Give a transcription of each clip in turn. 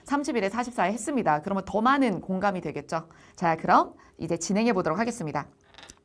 30일에 44에 했습니다. 그러면 더 많은 공감이 되겠죠. 자, 그럼 이제 진행해 보도록 하겠습니다.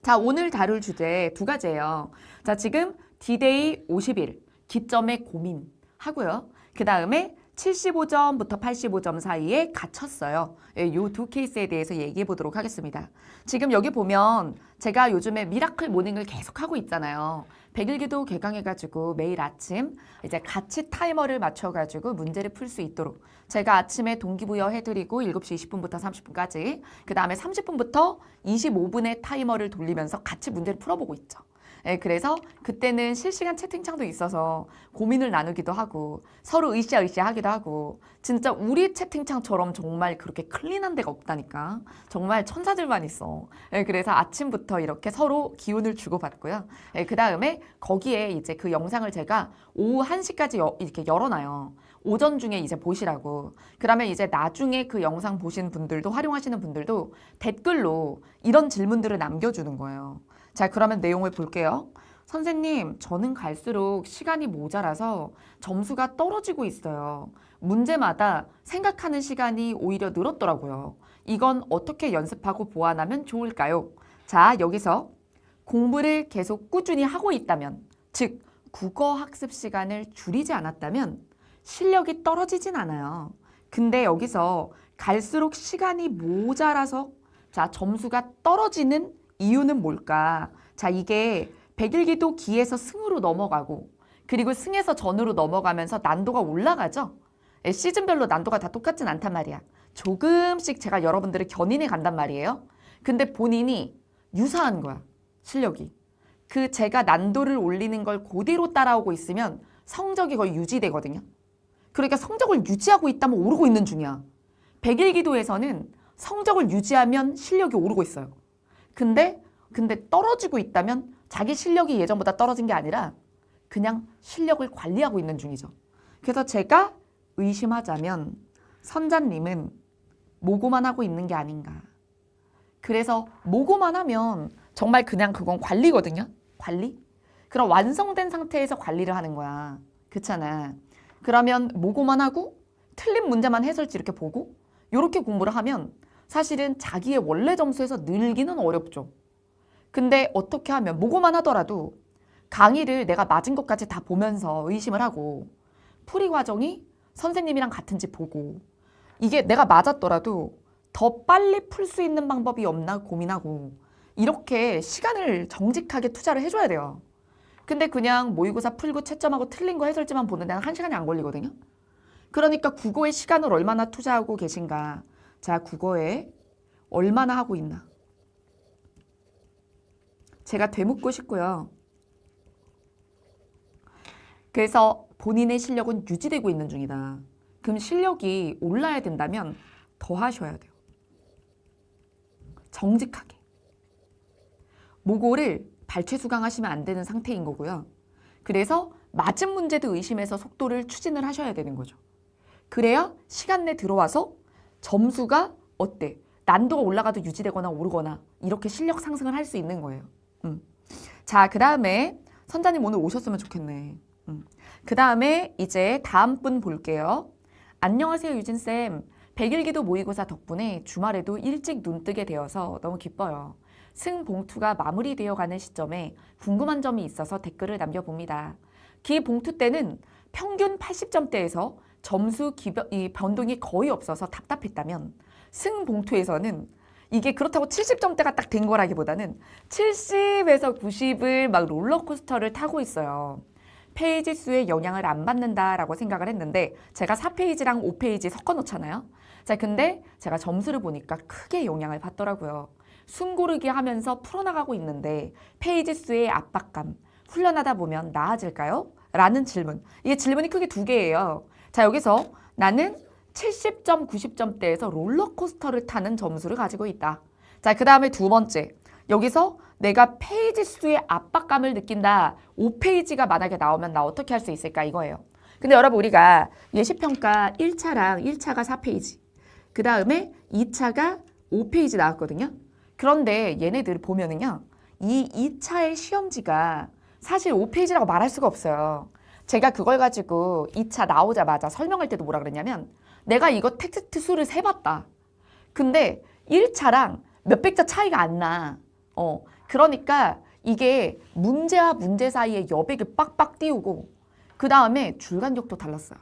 자, 오늘 다룰 주제 두 가지예요. 자, 지금 D-Day 50일 기점의 고민 하고요. 그 다음에 75점부터 85점 사이에 갇혔어요. 이 두 케이스에 대해서 얘기해 보도록 하겠습니다. 지금 여기 보면 제가 요즘에 미라클 모닝을 계속 하고 있잖아요. 100일기도 개강해가지고 매일 아침 이제 같이 타이머를 맞춰가지고 문제를 풀 수 있도록 제가 아침에 동기부여 해드리고 7시 20분부터 30분까지 그 다음에 30분부터 25분의 타이머를 돌리면서 같이 문제를 풀어보고 있죠. 예, 그래서 그때는 실시간 채팅창도 있어서 고민을 나누기도 하고 서로 으쌰으쌰 하기도 하고 진짜 우리 채팅창처럼 정말 그렇게 클린한 데가 없다니까. 정말 천사들만 있어. 예, 그래서 아침부터 이렇게 서로 기운을 주고받고요. 예, 그 다음에 거기에 이제 그 영상을 제가 오후 1시까지 이렇게 열어놔요. 오전 중에 이제 보시라고. 그러면 이제 나중에 그 영상 보신 분들도 활용하시는 분들도 댓글로 이런 질문들을 남겨주는 거예요. 자, 그러면 내용을 볼게요. 선생님, 저는 갈수록 시간이 모자라서 점수가 떨어지고 있어요. 문제마다 생각하는 시간이 오히려 늘었더라고요. 이건 어떻게 연습하고 보완하면 좋을까요? 자, 여기서 공부를 계속 꾸준히 하고 있다면, 즉 국어 학습 시간을 줄이지 않았다면 실력이 떨어지진 않아요. 근데 여기서 갈수록 시간이 모자라서 자, 점수가 떨어지는 이유는 뭘까? 자, 이게 100일기도 기에서 승으로 넘어가고 그리고 승에서 전으로 넘어가면서 난도가 올라가죠? 시즌별로 난도가 다 똑같진 않단 말이야. 조금씩 제가 여러분들을 견인해 간단 말이에요. 근데 본인이 유사한 거야, 실력이. 그 제가 난도를 올리는 걸 그대로 따라오고 있으면 성적이 거의 유지되거든요. 그러니까 성적을 유지하고 있다면 오르고 있는 중이야. 100일기도에서는 성적을 유지하면 실력이 오르고 있어요. 근데 떨어지고 있다면 자기 실력이 예전보다 떨어진 게 아니라 그냥 실력을 관리하고 있는 중이죠. 그래서 제가 의심하자면 선자님은 모고만 하고 있는 게 아닌가. 그래서 모고만 하면 정말 그냥 그건 관리거든요. 관리? 그럼 완성된 상태에서 관리를 하는 거야. 그렇잖아. 그러면 모고만 하고 틀린 문제만 해설지 이렇게 보고 이렇게 공부를 하면 사실은 자기의 원래 점수에서 늘기는 어렵죠. 근데 어떻게 하면 모고만 하더라도 강의를 내가 맞은 것까지 다 보면서 의심을 하고 풀이 과정이 선생님이랑 같은지 보고 이게 내가 맞았더라도 더 빨리 풀 수 있는 방법이 없나 고민하고 이렇게 시간을 정직하게 투자를 해줘야 돼요. 근데 그냥 모의고사 풀고 채점하고 틀린 거 해설지만 보는 데는 1시간이 안 걸리거든요. 그러니까 국어에 시간을 얼마나 투자하고 계신가. 자, 국어에 얼마나 하고 있나. 제가 되묻고 싶고요. 그래서 본인의 실력은 유지되고 있는 중이다. 그럼 실력이 올라야 된다면 더 하셔야 돼요. 정직하게. 모고를 발췌수강하시면 안 되는 상태인 거고요. 그래서 맞은 문제도 의심해서 속도를 추진을 하셔야 되는 거죠. 그래야 시간 내 들어와서 점수가 어때? 난도가 올라가도 유지되거나 오르거나 이렇게 실력 상승을 할 수 있는 거예요. 자, 그 다음에 선자님 오늘 오셨으면 좋겠네. 그 다음에 이제 다음 분 볼게요. 안녕하세요, 유진쌤. 100일기도 모의고사 덕분에 주말에도 일찍 눈 뜨게 되어서 너무 기뻐요. 승봉투가 마무리되어 가는 시점에 궁금한 점이 있어서 댓글을 남겨봅니다. 기봉투 때는 평균 80점대에서 점수 변동이 거의 없어서 답답했다면 승봉투에서는 이게 그렇다고 70점대가 딱 된 거라기보다는 70에서 90을 막 롤러코스터를 타고 있어요. 페이지 수에 영향을 안 받는다라고 생각을 했는데 제가 4페이지랑 5페이지 섞어 놓잖아요. 자, 근데 제가 점수를 보니까 크게 영향을 받더라고요. 숨 고르기 하면서 풀어나가고 있는데 페이지 수의 압박감, 훈련하다 보면 나아질까요? 라는 질문. 이게 질문이 크게 두 개예요. 자, 여기서 나는 70점, 90점대에서 롤러코스터를 타는 점수를 가지고 있다. 자, 그 다음에 두 번째. 여기서 내가 페이지 수의 압박감을 느낀다. 5페이지가 만약에 나오면 나 어떻게 할 수 있을까 이거예요. 근데 여러분 우리가 예시평가 1차랑 1차가 4페이지. 그 다음에 2차가 5페이지 나왔거든요. 그런데 얘네들 보면은요. 이 2차의 시험지가 사실 5페이지라고 말할 수가 없어요. 제가 그걸 가지고 2차 나오자마자 설명할 때도 뭐라 그랬냐면 내가 이거 텍스트 수를 세봤다. 근데 1차랑 몇백 자 차이가 안 나. 그러니까 이게 문제와 문제 사이에 여백을 빡빡 띄우고 그 다음에 줄간격도 달랐어요.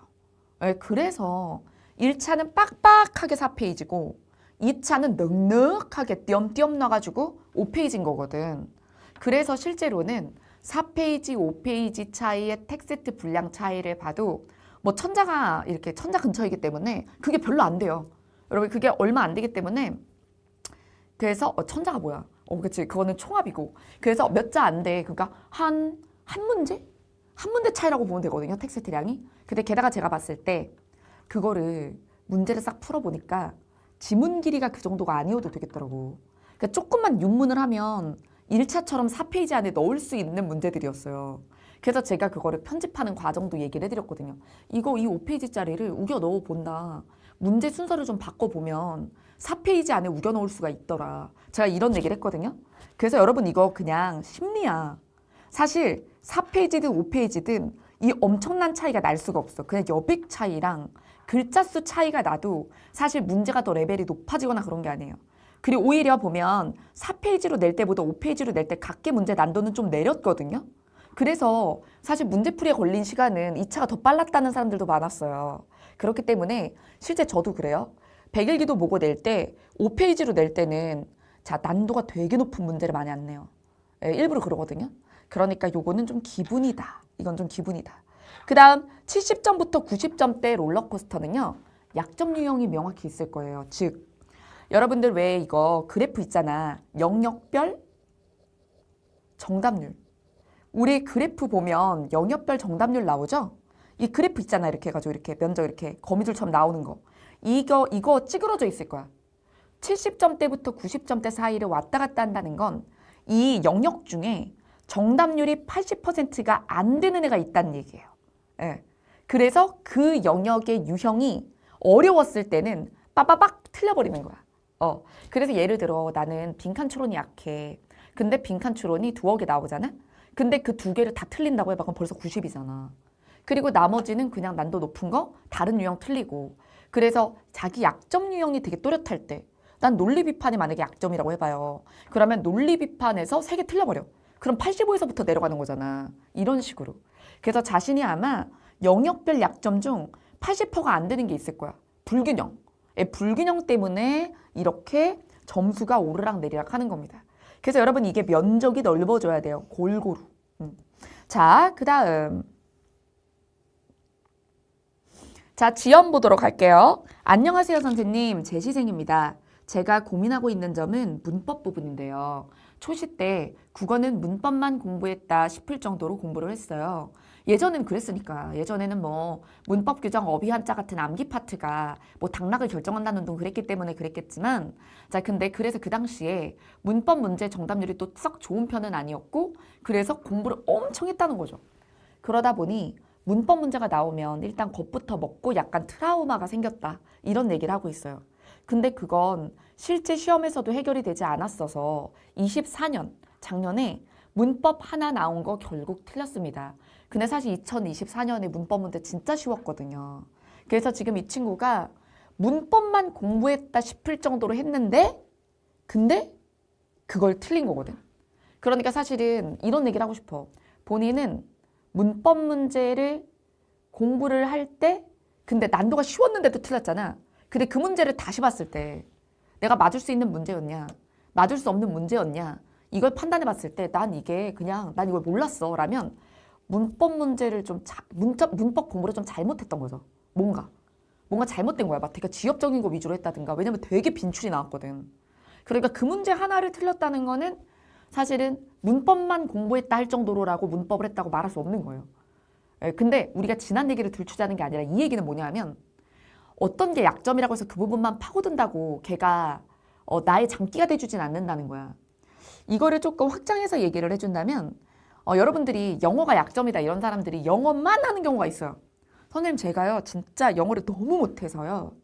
그래서 1차는 빡빡하게 4페이지고 2차는 넉넉하게 띄엄띄엄 나가지고 5페이지인 거거든. 그래서 실제로는 4페이지, 5페이지 차이의 텍스트 분량 차이를 봐도 뭐 천자가 이렇게 천자 근처이기 때문에 그게 별로 안 돼요. 여러분 그게 얼마 안 되기 때문에 그래서 천자가 뭐야? 그치. 그거는 총합이고. 그래서 몇 자 안 돼. 그러니까 한 문제? 한 문제 차이라고 보면 되거든요. 텍스트량이. 근데 게다가 제가 봤을 때 그거를 문제를 싹 풀어보니까 지문 길이가 그 정도가 아니어도 되겠더라고. 그러니까 조금만 윤문을 하면 1차처럼 4페이지 안에 넣을 수 있는 문제들이었어요. 그래서 제가 그거를 편집하는 과정도 얘기를 해드렸거든요. 이 5페이지짜리를 우겨 넣어본다. 문제 순서를 좀 바꿔보면 4페이지 안에 우겨 넣을 수가 있더라. 제가 이런 얘기를 했거든요. 그래서 여러분 이거 그냥 심리야. 사실 4페이지든 5페이지든 이 엄청난 차이가 날 수가 없어. 그냥 여백 차이랑 글자 수 차이가 나도 사실 문제가 더 레벨이 높아지거나 그런 게 아니에요. 그리고 오히려 보면 4페이지로 낼 때보다 5페이지로 낼 때 각기 문제 난도는 좀 내렸거든요. 그래서 사실 문제풀이에 걸린 시간은 2차가 더 빨랐다는 사람들도 많았어요. 그렇기 때문에 실제 저도 그래요. 백일기도 모고 낼 때 5페이지로 낼 때는 자 난도가 되게 높은 문제를 많이 안 내요. 일부러 그러거든요. 그러니까 요거는 좀 기분이다. 이건 좀 기분이다. 그 다음 70점부터 90점대 롤러코스터는요. 약점 유형이 명확히 있을 거예요. 즉 여러분들 왜 이거 그래프 있잖아. 영역별 정답률. 우리 그래프 보면 영역별 정답률 나오죠? 이 그래프 있잖아. 이렇게 해가지고 이렇게 면적 이렇게 거미줄처럼 나오는 거. 이거 찌그러져 있을 거야. 70점대부터 90점대 사이를 왔다 갔다 한다는 건 이 영역 중에 정답률이 80%가 안 되는 애가 있다는 얘기예요. 예. 그래서 그 영역의 유형이 어려웠을 때는 빠바박 틀려버리는 거야. 그래서 예를 들어 나는 빈칸 추론이 약해. 근데 빈칸 추론이 2억에 나오잖아? 근데 그 2개를 다 틀린다고 해봐. 그럼 벌써 90이잖아. 그리고 나머지는 그냥 난도 높은 거 다른 유형 틀리고. 그래서 자기 약점 유형이 되게 또렷할 때 난 논리 비판이 만약에 약점이라고 해봐요. 그러면 논리 비판에서 3개 틀려버려. 그럼 85에서부터 내려가는 거잖아. 이런 식으로. 그래서 자신이 아마 영역별 약점 중 80%가 안 되는 게 있을 거야. 불균형. 불균형 때문에 이렇게 점수가 오르락 내리락 하는 겁니다. 그래서 여러분 이게 면적이 넓어져야 돼요. 골고루. 자, 그 다음. 자, 지연 보도록 할게요. 안녕하세요, 선생님. 제시생입니다. 제가 고민하고 있는 점은 문법 부분인데요. 초시 때 국어는 문법만 공부했다 싶을 정도로 공부를 했어요. 예전엔 그랬으니까. 예전에는 뭐 문법 규정 어휘 한자 같은 암기 파트가 뭐 당락을 결정한다는 둥 그랬기 때문에 그랬겠지만 자 근데 그래서 그 당시에 문법 문제 정답률이 또 썩 좋은 편은 아니었고 그래서 공부를 엄청 했다는 거죠. 그러다 보니 문법 문제가 나오면 일단 겁부터 먹고 약간 트라우마가 생겼다. 이런 얘기를 하고 있어요. 근데 그건 실제 시험에서도 해결이 되지 않았어서 24년 작년에 문법 하나 나온 거 결국 틀렸습니다. 근데 사실 2024년에 문법 문제 진짜 쉬웠거든요. 그래서 지금 이 친구가 문법만 공부했다 싶을 정도로 했는데 근데 그걸 틀린 거거든. 그러니까 사실은 이런 얘기를 하고 싶어. 본인은 문법 문제를 공부를 할 때 근데 난도가 쉬웠는데도 틀렸잖아. 근데 그 문제를 다시 봤을 때 내가 맞을 수 있는 문제였냐 맞을 수 없는 문제였냐 이걸 판단해 봤을 때 난 이걸 몰랐어 라면 문법 문제를 문법 공부를 좀 잘못했던 거죠. 뭔가 잘못된 거야. 막 되게 지엽적인 거 위주로 했다든가. 왜냐면 되게 빈출이 나왔거든. 그러니까 그 문제 하나를 틀렸다는 거는 사실은 문법만 공부했다 할 정도로라고 문법을 했다고 말할 수 없는 거예요. 근데 우리가 지난 얘기를 들추자는 게 아니라 이 얘기는 뭐냐면 어떤 게 약점이라고 해서 그 부분만 파고든다고 걔가 나의 장기가 돼주진 않는다는 거야. 이거를 조금 확장해서 얘기를 해준다면 여러분들이 영어가 약점이다 이런 사람들이 영어만 하는 경우가 있어요. 선생님 제가요 진짜 영어를 너무 못해서요.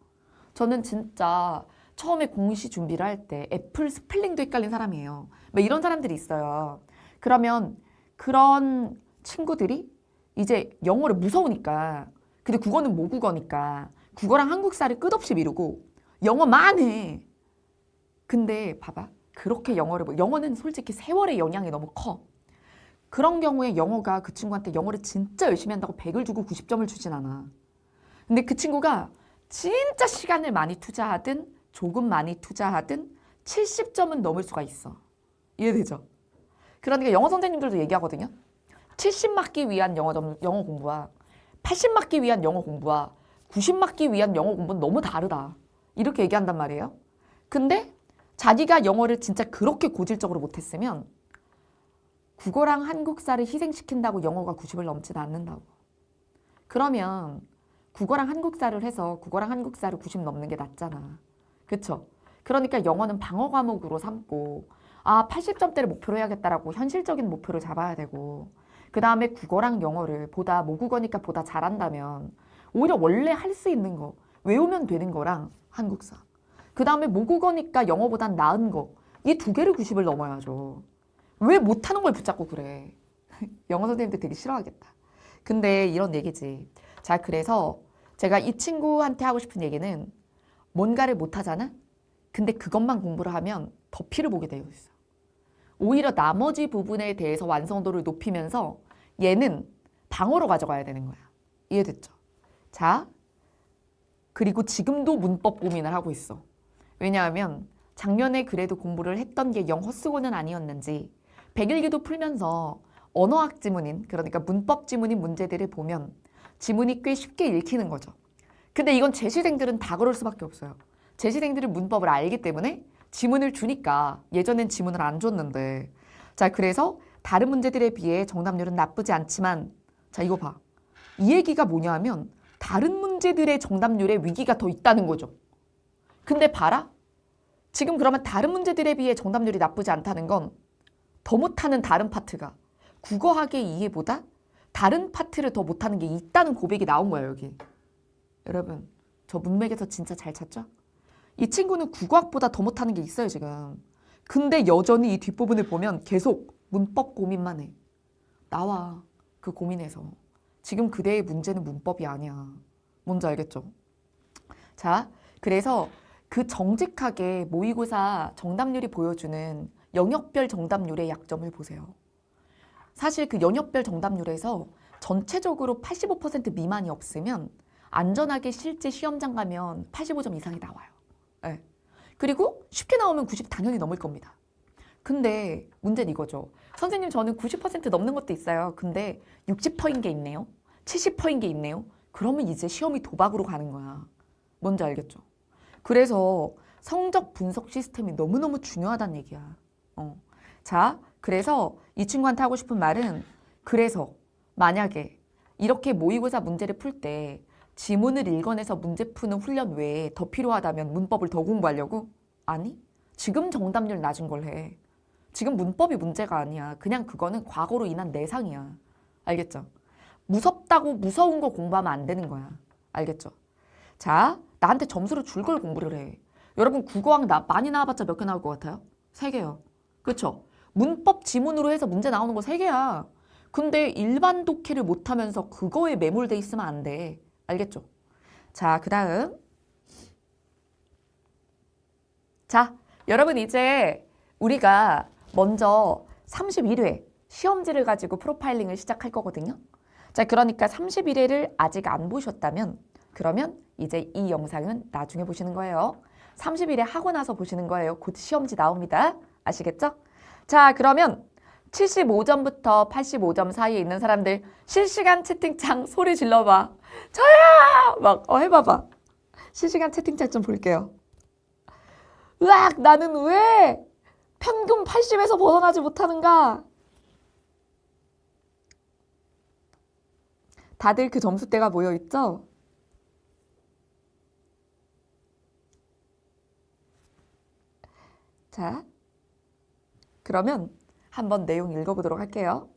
저는 진짜 처음에 공시 준비를 할 때 애플 스펠링도 헷갈린 사람이에요. 뭐 이런 사람들이 있어요. 그러면 그런 친구들이 이제 영어를 무서우니까 근데 국어는 모국어니까 국어랑 한국사를 끝없이 미루고 영어만 해. 근데 봐봐. 그렇게 영어는 솔직히 세월의 영향이 너무 커. 그런 경우에 영어가 그 친구한테 영어를 진짜 열심히 한다고 100을 주고 90점을 주진 않아. 근데 그 친구가 진짜 시간을 많이 투자하든 조금 많이 투자하든 70점은 넘을 수가 있어. 이해되죠? 그러니까 영어 선생님들도 얘기하거든요. 70 맞기 위한 영어 공부와 80 맞기 위한 영어 공부와 90 맞기 위한 영어 공부는 너무 다르다. 이렇게 얘기한단 말이에요. 근데 자기가 영어를 진짜 그렇게 고질적으로 못했으면 국어랑 한국사를 희생시킨다고 영어가 90을 넘지는 않는다고. 그러면 국어랑 한국사를 해서 국어랑 한국사를 90 넘는 게 낫잖아. 그쵸? 그러니까 영어는 방어 과목으로 삼고 80점대를 목표로 해야겠다라고 현실적인 목표를 잡아야 되고 그 다음에 국어랑 영어를 모국어니까 보다 잘한다면 오히려 원래 할 수 있는 거 외우면 되는 거랑 한국사 그 다음에 모국어니까 영어보단 나은 거 이 두 개를 90을 넘어야죠. 왜 못하는 걸 붙잡고 그래. 영어 선생님들 되게 싫어하겠다. 근데 이런 얘기지. 자, 그래서 제가 이 친구한테 하고 싶은 얘기는 뭔가를 못하잖아? 근데 그것만 공부를 하면 더 피를 보게 되어 있어. 오히려 나머지 부분에 대해서 완성도를 높이면서 얘는 방어로 가져가야 되는 거야. 이해됐죠? 자, 그리고 지금도 문법 고민을 하고 있어. 왜냐하면 작년에 그래도 공부를 했던 게 영 헛수고는 아니었는지 100일기도 풀면서 언어학 지문인, 그러니까 문법 지문인 문제들을 보면 지문이 꽤 쉽게 읽히는 거죠. 근데 이건 재시생들은 다 그럴 수밖에 없어요. 재시생들은 문법을 알기 때문에 지문을 주니까 예전엔 지문을 안 줬는데 자, 그래서 다른 문제들에 비해 정답률은 나쁘지 않지만 자, 이거 봐. 이 얘기가 뭐냐 하면 다른 문제들의 정답률에 위기가 더 있다는 거죠. 근데 봐라. 지금 그러면 다른 문제들에 비해 정답률이 나쁘지 않다는 건 더 못하는 다른 파트가 국어학의 이해보다 다른 파트를 더 못하는 게 있다는 고백이 나온 거예요, 여기. 여러분, 저 문맥에서 진짜 잘 찾죠? 이 친구는 국어학보다 더 못하는 게 있어요, 지금. 근데 여전히 이 뒷부분을 보면 계속 문법 고민만 해. 나와, 그 고민에서. 지금 그대의 문제는 문법이 아니야. 뭔지 알겠죠? 자, 그래서 그 정직하게 모의고사 정답률이 보여주는 영역별 정답률의 약점을 보세요. 사실 그 영역별 정답률에서 전체적으로 85% 미만이 없으면 안전하게 실제 시험장 가면 85점 이상이 나와요. 네. 그리고 쉽게 나오면 90 당연히 넘을 겁니다. 근데 문제는 이거죠. 선생님 저는 90% 넘는 것도 있어요. 근데 60%인 게 있네요. 70%인 게 있네요. 그러면 이제 시험이 도박으로 가는 거야. 뭔지 알겠죠? 그래서 성적 분석 시스템이 너무너무 중요하다는 얘기야. 자, 그래서 이 친구한테 하고 싶은 말은 그래서 만약에 이렇게 모의고사 문제를 풀 때 지문을 읽어내서 문제 푸는 훈련 외에 더 필요하다면 문법을 더 공부하려고? 아니, 지금 정답률 낮은 걸 해. 지금 문법이 문제가 아니야. 그냥 그거는 과거로 인한 내상이야. 알겠죠? 무섭다고 무서운 거 공부하면 안 되는 거야. 알겠죠? 자, 나한테 점수를 줄 걸 공부를 해. 여러분 국어학 많이 나와봤자 몇 개 나올 것 같아요? 3개요. 그쵸? 문법 지문으로 해서 문제 나오는 거 3개야. 근데 일반 독해를 못하면서 그거에 매몰돼 있으면 안 돼. 알겠죠? 자, 그 다음. 자, 여러분 이제 우리가 먼저 31회 시험지를 가지고 프로파일링을 시작할 거거든요. 자, 그러니까 31회를 아직 안 보셨다면 그러면 이제 이 영상은 나중에 보시는 거예요. 30일에 하고 나서 보시는 거예요. 곧 시험지 나옵니다. 아시겠죠? 자, 그러면 75점부터 85점 사이에 있는 사람들 실시간 채팅창 소리 질러봐. 저야! 막 해봐봐. 실시간 채팅창 좀 볼게요. 으악! 나는 왜 평균 80에서 벗어나지 못하는가? 다들 그 점수대가 모여있죠? 자, 그러면 한번 내용 읽어보도록 할게요.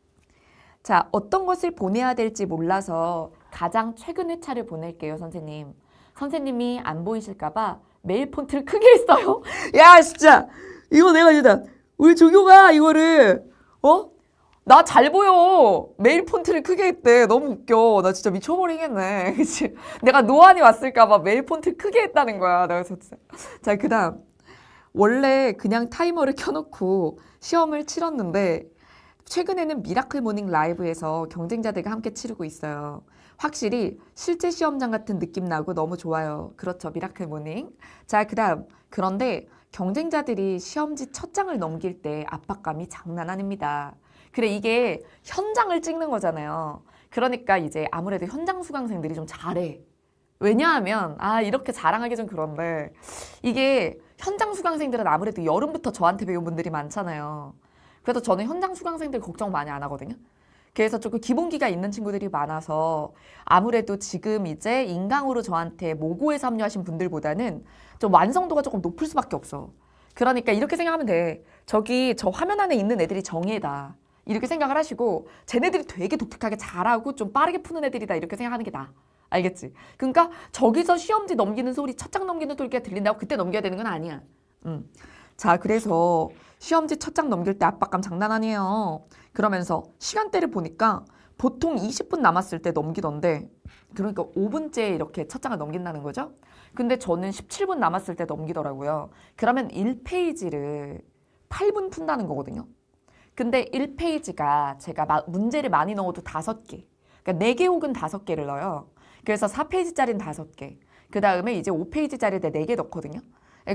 자, 어떤 것을 보내야 될지 몰라서 가장 최근 회차를 보낼게요, 선생님. 선생님이 안 보이실까봐 메일 폰트를 크게 했어요. 야, 진짜! 이거 내가 진짜, 우리 조교가 이거를, 나 잘 보여. 메일 폰트를 크게 했대. 너무 웃겨. 나 진짜 미쳐버리겠네. 그치? 내가 노안이 왔을까봐 메일 폰트 크게 했다는 거야. 내가 진짜. 자, 그 다음. 원래 그냥 타이머를 켜놓고 시험을 치렀는데 최근에는 미라클 모닝 라이브에서 경쟁자들과 함께 치르고 있어요. 확실히 실제 시험장 같은 느낌 나고 너무 좋아요. 그렇죠. 미라클 모닝. 자, 그 다음. 그런데 경쟁자들이 시험지 첫 장을 넘길 때 압박감이 장난 아닙니다. 그래, 이게 현장을 찍는 거잖아요. 그러니까 이제 아무래도 현장 수강생들이 좀 잘해. 왜냐하면, 이렇게 자랑하기 좀 그런데, 이게 현장 수강생들은 아무래도 여름부터 저한테 배운 분들이 많잖아요. 그래서 저는 현장 수강생들 걱정 많이 안 하거든요. 그래서 조금 기본기가 있는 친구들이 많아서 아무래도 지금 이제 인강으로 저한테 모고에서 합류하신 분들보다는 좀 완성도가 조금 높을 수밖에 없어. 그러니까 이렇게 생각하면 돼. 저기 저 화면 안에 있는 애들이 정예다. 이렇게 생각을 하시고 쟤네들이 되게 독특하게 잘하고 좀 빠르게 푸는 애들이다. 이렇게 생각하는 게 나아. 알겠지? 그러니까 저기서 시험지 넘기는 소리, 첫 장 넘기는 소리가 들린다고 그때 넘겨야 되는 건 아니야. 자, 그래서 시험지 첫 장 넘길 때 압박감 장난 아니에요. 그러면서 시간대를 보니까 보통 20분 남았을 때 넘기던데, 그러니까 5분째 이렇게 첫 장을 넘긴다는 거죠. 근데 저는 17분 남았을 때 넘기더라고요. 그러면 1페이지를 8분 푼다는 거거든요. 근데 1페이지가 제가 문제를 많이 넣어도 5개. 그러니까 4개 혹은 5개를 넣어요. 그래서 4페이지짜리는 5개. 그 다음에 이제 5페이지짜리를 4개 넣거든요.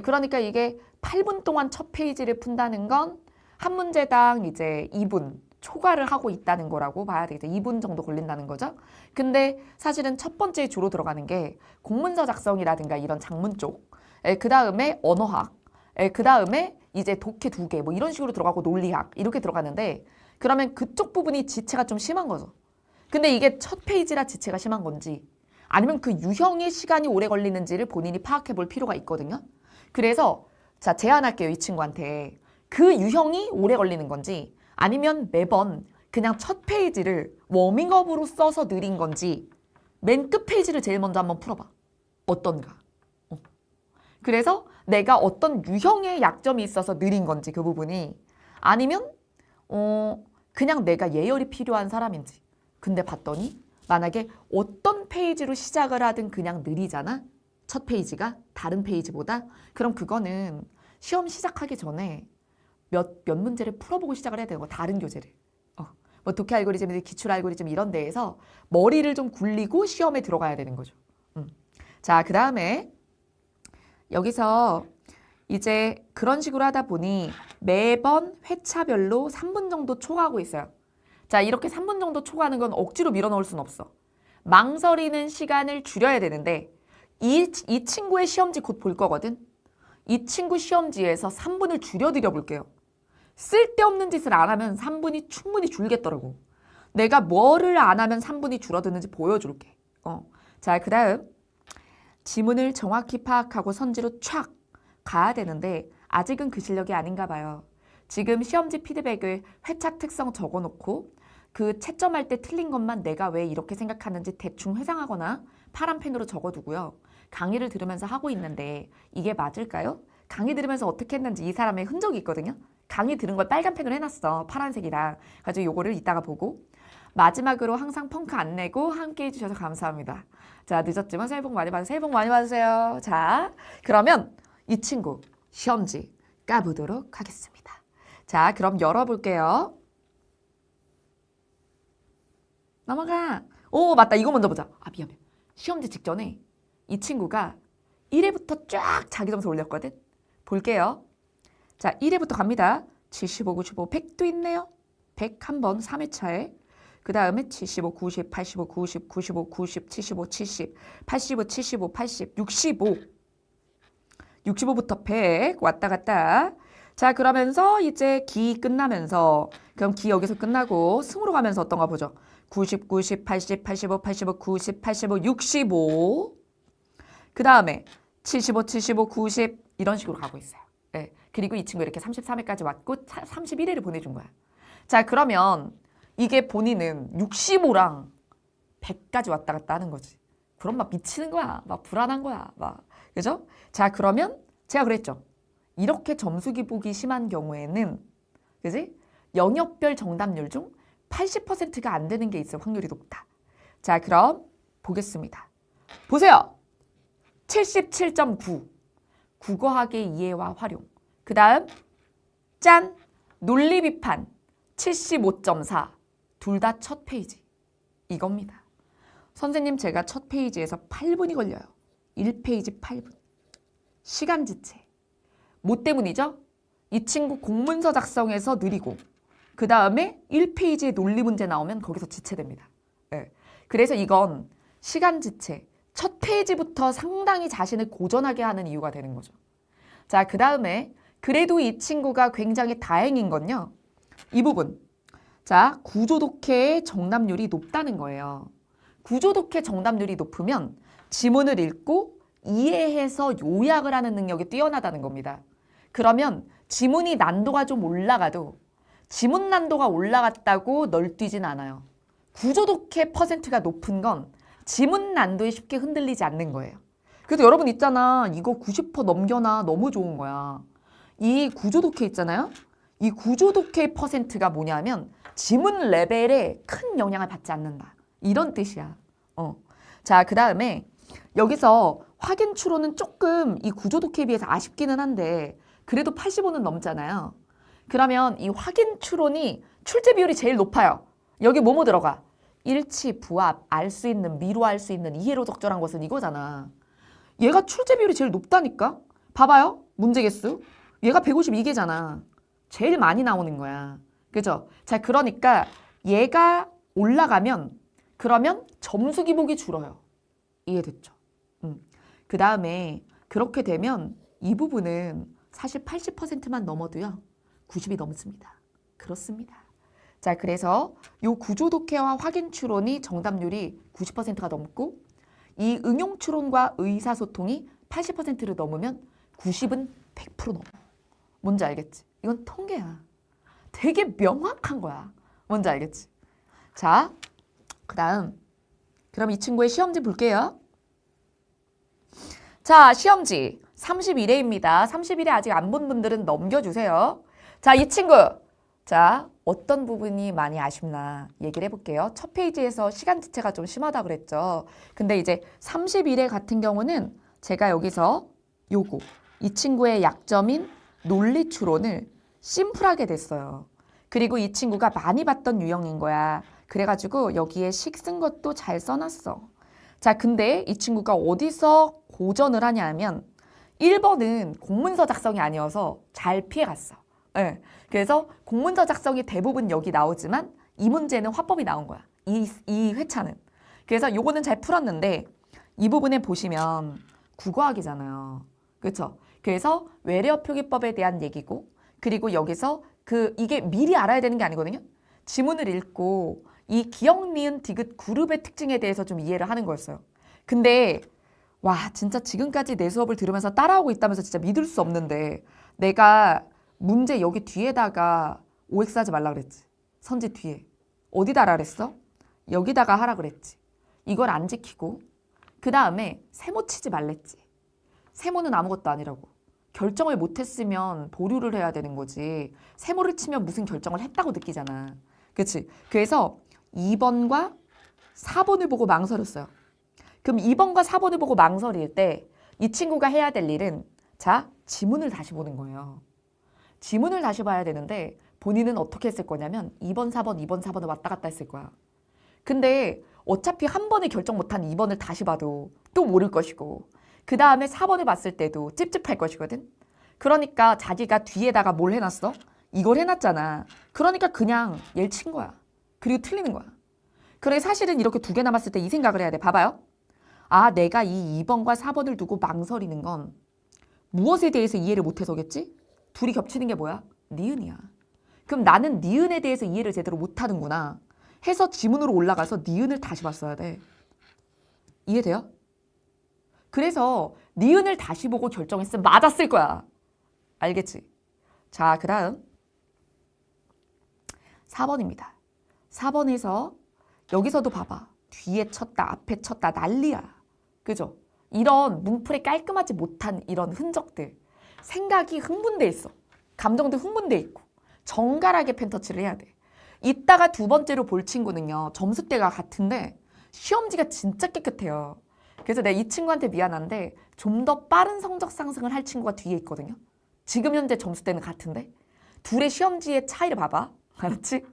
그러니까 이게 8분 동안 첫 페이지를 푼다는 건 한 문제당 이제 2분 초과를 하고 있다는 거라고 봐야 되겠죠. 2분 정도 걸린다는 거죠. 근데 사실은 첫 번째에 주로 들어가는 게 공문서 작성이라든가 이런 장문 쪽. 그 다음에 언어학. 그 다음에 이제 독해 2개 뭐 이런 식으로 들어가고 논리학 이렇게 들어가는데 그러면 그쪽 부분이 지체가 좀 심한 거죠. 근데 이게 첫 페이지라 지체가 심한 건지 아니면 그 유형의 시간이 오래 걸리는지를 본인이 파악해 볼 필요가 있거든요. 그래서 자, 제안할게요. 이 친구한테. 그 유형이 오래 걸리는 건지 아니면 매번 그냥 첫 페이지를 워밍업으로 써서 느린 건지 맨 끝 페이지를 제일 먼저 한번 풀어봐. 어떤가? 그래서 내가 어떤 유형의 약점이 있어서 느린 건지 그 부분이 아니면 그냥 내가 예열이 필요한 사람인지. 근데 봤더니 만약에 어떤 페이지로 시작을 하든 그냥 느리잖아. 첫 페이지가 다른 페이지보다. 그럼 그거는 시험 시작하기 전에 몇 문제를 풀어보고 시작을 해야 되는 거야. 다른 교재를. 뭐 독해 알고리즘, 기출 알고리즘 이런 데에서 머리를 좀 굴리고 시험에 들어가야 되는 거죠. 자, 그 다음에 여기서 이제 그런 식으로 하다 보니 매번 회차별로 3분 정도 초과하고 있어요. 자, 이렇게 3분 정도 초과하는 건 억지로 밀어넣을 수는 없어. 망설이는 시간을 줄여야 되는데 이 친구의 시험지 곧 볼 거거든. 이 친구 시험지에서 3분을 줄여드려 볼게요. 쓸데없는 짓을 안 하면 3분이 충분히 줄겠더라고. 내가 뭐를 안 하면 3분이 줄어드는지 보여줄게. 자, 그 다음 지문을 정확히 파악하고 선지로 촥 가야 되는데 아직은 그 실력이 아닌가 봐요. 지금 시험지 피드백을 회차 특성 적어놓고 그 채점할 때 틀린 것만 내가 왜 이렇게 생각하는지 대충 회상하거나 파란 펜으로 적어두고요. 강의를 들으면서 하고 있는데 이게 맞을까요? 강의 들으면서 어떻게 했는지 이 사람의 흔적이 있거든요. 강의 들은 걸 빨간 펜으로 해놨어. 파란색이랑. 가지고 요거를 이따가 보고. 마지막으로 항상 펑크 안 내고 함께 해주셔서 감사합니다. 자, 늦었지만 새해 복 많이 받으세요. 새해 복 많이 받으세요. 자, 그러면 이 친구 시험지 까보도록 하겠습니다. 자, 그럼 열어볼게요. 넘어가. 오, 맞다. 이거 먼저 보자. 미안해. 시험지 직전에 이 친구가 1회부터 쫙 자기 점수 올렸거든. 볼게요. 자, 1회부터 갑니다. 75, 95, 100도 있네요. 100 한번 3회차에. 그 다음에 75, 90, 85, 90, 95, 90, 75, 70, 85, 75, 80, 65. 65부터 100 왔다 갔다. 자, 그러면서 이제 기 끝나면서 그럼 기 여기서 끝나고 승으로 가면서 어떤가 보죠. 90, 90, 80, 85, 85, 90, 85, 65. 그 다음에 75, 75, 90 이런 식으로 가고 있어요. 네. 그리고 이 친구 이렇게 33회까지 왔고 31회를 보내준 거야. 자, 그러면 이게 본인은 65랑 100까지 왔다 갔다 하는 거지. 그럼 막 미치는 거야. 막 불안한 거야. 막. 그죠? 자, 그러면 제가 그랬죠. 이렇게 점수 기복이 심한 경우에는 그지? 영역별 정답률 중 80%가 안 되는 게 있을 확률이 높다. 자, 그럼 보겠습니다. 보세요. 77.9. 국어학의 이해와 활용. 그 다음 짠! 논리 비판 75.4. 둘 다 첫 페이지. 이겁니다. 선생님 제가 첫 페이지에서 8분이 걸려요. 1페이지 8분. 시간 지체. 뭐 때문이죠? 이 친구 공문서 작성에서 느리고 그 다음에 1페이지에 논리 문제 나오면 거기서 지체됩니다. 네. 그래서 이건 시간 지체. 첫 페이지부터 상당히 자신을 고전하게 하는 이유가 되는 거죠. 자, 그 다음에 그래도 이 친구가 굉장히 다행인 건요. 이 부분. 자, 구조독해의 정답률이 높다는 거예요. 구조독해 정답률이 높으면 지문을 읽고 이해해서 요약을 하는 능력이 뛰어나다는 겁니다. 그러면 지문이 난도가 좀 올라가도 지문 난도가 올라갔다고 널뛰진 않아요. 구조독해 퍼센트가 높은 건 지문 난도에 쉽게 흔들리지 않는 거예요. 그래서 여러분 있잖아. 이거 90% 넘겨나 너무 좋은 거야. 이 구조독해 있잖아요. 이 구조독해 퍼센트가 뭐냐면 지문 레벨에 큰 영향을 받지 않는다. 이런 뜻이야. 자, 그 다음에 여기서 확인 추론은 조금 이 구조독해에 비해서 아쉽기는 한데 그래도 85는 넘잖아요. 그러면 이 확인 추론이 출제 비율이 제일 높아요. 여기 뭐뭐 들어가? 일치, 부합, 알 수 있는, 미루할 수 있는, 이해로 적절한 것은 이거잖아. 얘가 출제 비율이 제일 높다니까? 봐봐요. 문제 개수. 얘가 152개잖아. 제일 많이 나오는 거야. 그죠? 자, 그러니까 얘가 올라가면 그러면 점수 기복이 줄어요. 이해됐죠? 그 다음에 그렇게 되면 이 부분은 사실 80%만 넘어도요. 90이 넘습니다. 그렇습니다. 자, 그래서 요 구조 독해와 확인 추론이 정답률이 90%가 넘고 이 응용 추론과 의사소통이 80%를 넘으면 90은 100% 넘어. 뭔지 알겠지? 이건 통계야. 되게 명확한 거야. 뭔지 알겠지? 자, 그 다음 그럼 이 친구의 시험지 볼게요. 자, 시험지 31회입니다. 31회 아직 안 본 분들은 넘겨주세요. 자, 이 친구. 자, 어떤 부분이 많이 아쉽나 얘기를 해볼게요. 첫 페이지에서 시간 지체가 좀 심하다 그랬죠. 근데 이제 31회 같은 경우는 제가 여기서 요거 이 친구의 약점인 논리 추론을 심플하게 됐어요. 그리고 이 친구가 많이 봤던 유형인 거야. 그래가지고 여기에 식 쓴 것도 잘 써놨어. 자, 근데 이 친구가 어디서 고전을 하냐 하면 1번은 공문서 작성이 아니어서 잘 피해갔어. 네. 그래서 공문서 작성이 대부분 여기 나오지만 이 문제는 화법이 나온 거야. 이 회차는. 그래서 요거는 잘 풀었는데 이 부분에 보시면 국어학이잖아요. 그렇죠? 그래서 외래어 표기법에 대한 얘기고 그리고 여기서 이게 미리 알아야 되는 게 아니거든요. 지문을 읽고 이 기억, 니은, 디귿 그룹의 특징에 대해서 좀 이해를 하는 거였어요. 근데 와, 진짜 지금까지 내 수업을 들으면서 따라오고 있다면서 진짜 믿을 수 없는데 내가 문제 여기 뒤에다가 OX 하지 말라 그랬지. 선지 뒤에. 어디다 하라 그랬어? 여기다가 하라 그랬지. 이걸 안 지키고 그 다음에 세모 치지 말랬지. 세모는 아무것도 아니라고. 결정을 못했으면 보류를 해야 되는 거지. 세모를 치면 무슨 결정을 했다고 느끼잖아. 그렇지? 그래서 2번과 4번을 보고 망설였어요. 그럼 2번과 4번을 보고 망설일 때 이 친구가 해야 될 일은 자, 지문을 다시 보는 거예요. 지문을 다시 봐야 되는데 본인은 어떻게 했을 거냐면 2번, 4번, 2번, 4번을 왔다 갔다 했을 거야. 근데 어차피 한 번에 결정 못한 2번을 다시 봐도 또 모를 것이고 그 다음에 4번을 봤을 때도 찝찝할 것이거든. 그러니까 자기가 뒤에다가 뭘 해놨어? 이걸 해놨잖아. 그러니까 그냥 얘를 친 거야. 그리고 틀리는 거야. 그래 사실은 이렇게 두 개 남았을 때 이 생각을 해야 돼. 봐봐요. 아, 내가 이 2번과 4번을 두고 망설이는 건 무엇에 대해서 이해를 못해서겠지? 둘이 겹치는 게 뭐야? 니은이야. 그럼 나는 니은에 대해서 이해를 제대로 못하는구나 해서 지문으로 올라가서 니은을 다시 봤어야 돼. 이해돼요? 그래서 니은을 다시 보고 결정했으면 맞았을 거야. 알겠지? 자, 그 다음 4번입니다. 4번에서 여기서도 봐봐. 뒤에 쳤다, 앞에 쳤다, 난리야. 그죠? 이런 문풀에 깔끔하지 못한 이런 흔적들. 생각이 흥분돼 있어. 감정도 흥분돼 있고. 정갈하게 펜터치를 해야 돼. 이따가 두 번째로 볼 친구는요. 점수대가 같은데 시험지가 진짜 깨끗해요. 그래서 내가 이 친구한테 미안한데 좀 더 빠른 성적 상승을 할 친구가 뒤에 있거든요. 지금 현재 점수대는 같은데 둘의 시험지의 차이를 봐봐. 알았지?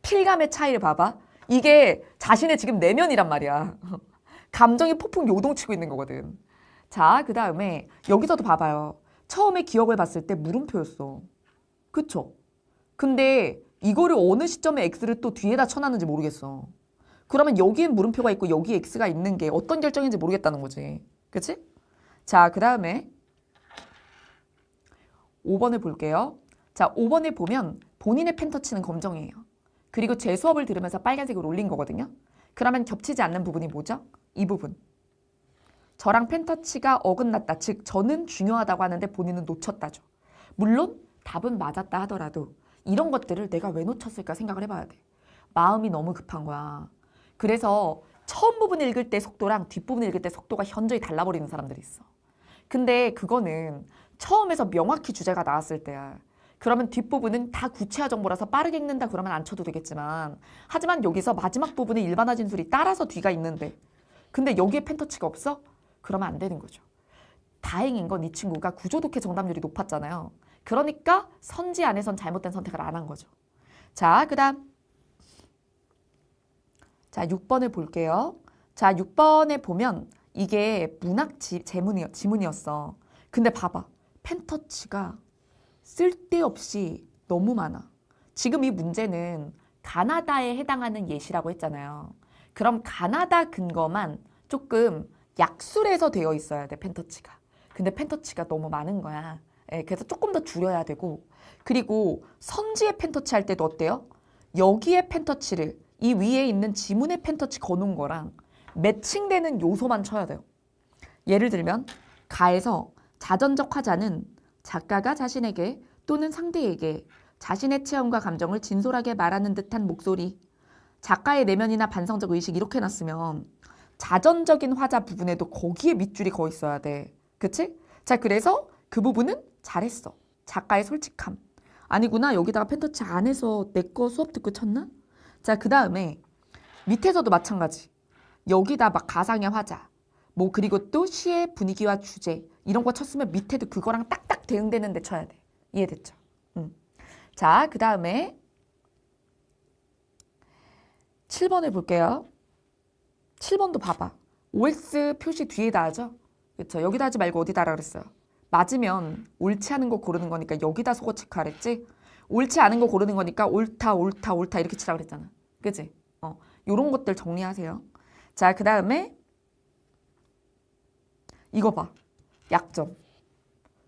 필감의 차이를 봐봐. 이게 자신의 지금 내면이란 말이야. 감정이 폭풍 요동치고 있는 거거든. 자, 그 다음에 여기서도 봐봐요. 처음에 기억을 봤을 때 물음표였어. 그쵸? 근데 이거를 어느 시점에 X를 또 뒤에다 쳐놨는지 모르겠어. 그러면 여기엔 물음표가 있고 여기에 X가 있는 게 어떤 결정인지 모르겠다는 거지. 그치? 자, 그 다음에 5번을 볼게요. 자, 5번에 보면 본인의 펜터치는 검정이에요. 그리고 제 수업을 들으면서 빨간색으로 올린 거거든요. 그러면 겹치지 않는 부분이 뭐죠? 이 부분. 저랑 펜터치가 어긋났다. 즉 저는 중요하다고 하는데 본인은 놓쳤다죠. 물론 답은 맞았다 하더라도 이런 것들을 내가 왜 놓쳤을까 생각을 해봐야 돼. 마음이 너무 급한 거야. 그래서 처음 부분 읽을 때 속도랑 뒷부분 읽을 때 속도가 현저히 달라버리는 사람들이 있어. 근데 그거는 처음에서 명확히 주제가 나왔을 때야. 그러면 뒷부분은 다 구체화 정보라서 빠르게 읽는다 그러면 안 쳐도 되겠지만 하지만 여기서 마지막 부분에 일반화 진술이 따라서 뒤가 있는데 근데 여기에 펜터치가 없어? 그러면 안 되는 거죠. 다행인 건 이 친구가 구조독해 정답률이 높았잖아요. 그러니까 선지 안에선 잘못된 선택을 안 한 거죠. 자, 그 다음 자 6번을 볼게요. 자 6번에 보면 이게 문학 지문이었어. 근데 봐봐. 펜터치가 쓸데없이 너무 많아. 지금 이 문제는 가나다에 해당하는 예시라고 했잖아요. 그럼 가나다 근거만 조금 약술해서 되어 있어야 돼, 펜터치가. 근데 펜터치가 너무 많은 거야. 그래서 조금 더 줄여야 되고 그리고 선지의 펜터치 할 때도 어때요? 여기에 펜터치를 이 위에 있는 지문의 펜터치 거놓은 거랑 매칭되는 요소만 쳐야 돼요. 예를 들면 가에서 자전적 화자는 작가가 자신에게 또는 상대에게 자신의 체험과 감정을 진솔하게 말하는 듯한 목소리, 작가의 내면이나 반성적 의식 이렇게 해놨으면 자전적인 화자 부분에도 거기에 밑줄이 거 있어야 돼. 그치? 자, 그래서 그 부분은 잘했어. 작가의 솔직함. 아니구나. 여기다가 펜터치 안에서 내 거 수업 듣고 쳤나? 자, 그 다음에 밑에서도 마찬가지. 여기다 막 가상의 화자. 뭐 그리고 또 시의 분위기와 주제 이런 거 쳤으면 밑에도 그거랑 딱딱 대응되는 데 쳐야 돼. 이해됐죠? 자, 그 다음에 7번을 볼게요. 7번도 봐봐. OX 표시 뒤에다 하죠? 그렇죠? 여기다 하지 말고 어디다 하라 그랬어요? 맞으면 옳지 않은 거 고르는 거니까 여기다 속어 체크하랬지? 옳지 않은 거 고르는 거니까 옳다, 옳다, 옳다 이렇게 치라 그랬잖아. 그치? 요런 것들 정리하세요. 자, 그 다음에 이거 봐. 약점.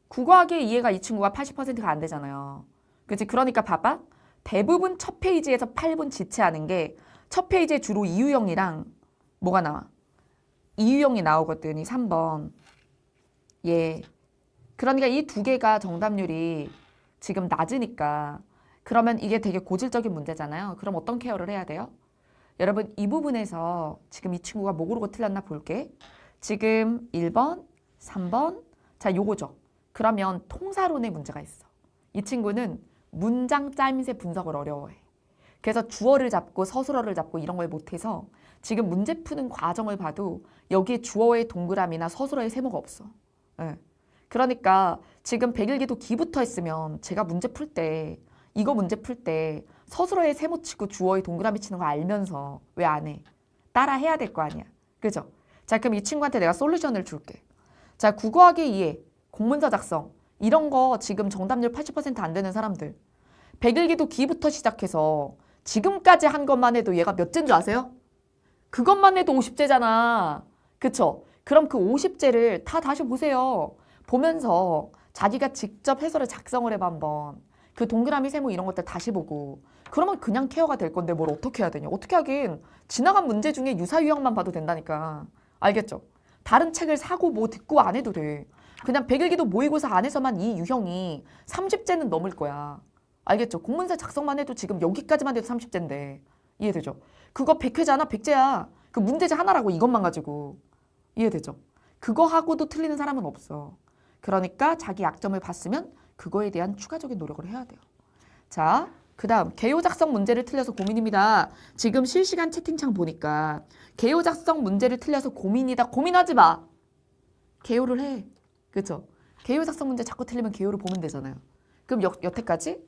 국어학의 이해가 이 친구가 80%가 안 되잖아요. 그치? 그러니까 봐봐. 대부분 첫 페이지에서 8분 지체하는 게 첫 페이지에 주로 이유형이랑 뭐가 나와? 이유형이 나오거든. 이 3번. 예. 그러니까 이 두 개가 정답률이 지금 낮으니까 그러면 이게 되게 고질적인 문제잖아요. 그럼 어떤 케어를 해야 돼요? 여러분 이 부분에서 지금 이 친구가 뭐 고르고 틀렸나 볼게. 지금 1번, 3번. 자, 요거죠. 그러면 통사론에 문제가 있어. 이 친구는 문장 짜임새 분석을 어려워해. 그래서 주어를 잡고 서술어를 잡고 이런 걸 못해서 지금 문제 푸는 과정을 봐도 여기에 주어의 동그라미나 서술어의 세모가 없어. 네. 그러니까 지금 백일기도 기부터 했으면 제가 문제 풀 때 이거 문제 풀 때 서술어의 세모 치고 주어의 동그라미 치는 거 알면서 왜 안 해? 따라 해야 될 거 아니야. 그죠? 자, 그럼 이 친구한테 내가 솔루션을 줄게. 자, 국어학의 이해, 공문서 작성 이런 거 지금 정답률 80% 안 되는 사람들 백일기도 기부터 시작해서 지금까지 한 것만 해도 얘가 몇 제인 줄 아세요? 그것만 해도 50제잖아. 그쵸? 그럼 그 50제를 다 다시 보세요. 보면서 자기가 직접 해설을 작성을 해봐 한번. 그 동그라미 세모 이런 것들 다시 보고. 그러면 그냥 케어가 될 건데 뭘 어떻게 해야 되냐. 어떻게 하긴 지나간 문제 중에 유사유형만 봐도 된다니까. 알겠죠? 다른 책을 사고 뭐 듣고 안 해도 돼. 그냥 백일기도 모의고사 안에서만 이 유형이 30제는 넘을 거야. 알겠죠? 공문서 작성만 해도 지금 여기까지만 해도 30제인데. 이해되죠? 그거 100회잖아, 100제야. 그 문제지 하나라고 이것만 가지고. 이해되죠? 그거 하고도 틀리는 사람은 없어. 그러니까 자기 약점을 봤으면 그거에 대한 추가적인 노력을 해야 돼요. 자, 그 다음 개요 작성 문제를 틀려서 고민입니다. 지금 실시간 채팅창 보니까 개요 작성 문제를 틀려서 고민이다. 고민하지 마. 개요를 해. 그죠? 개요 작성 문제 자꾸 틀리면 개요를 보면 되잖아요. 그럼 여태까지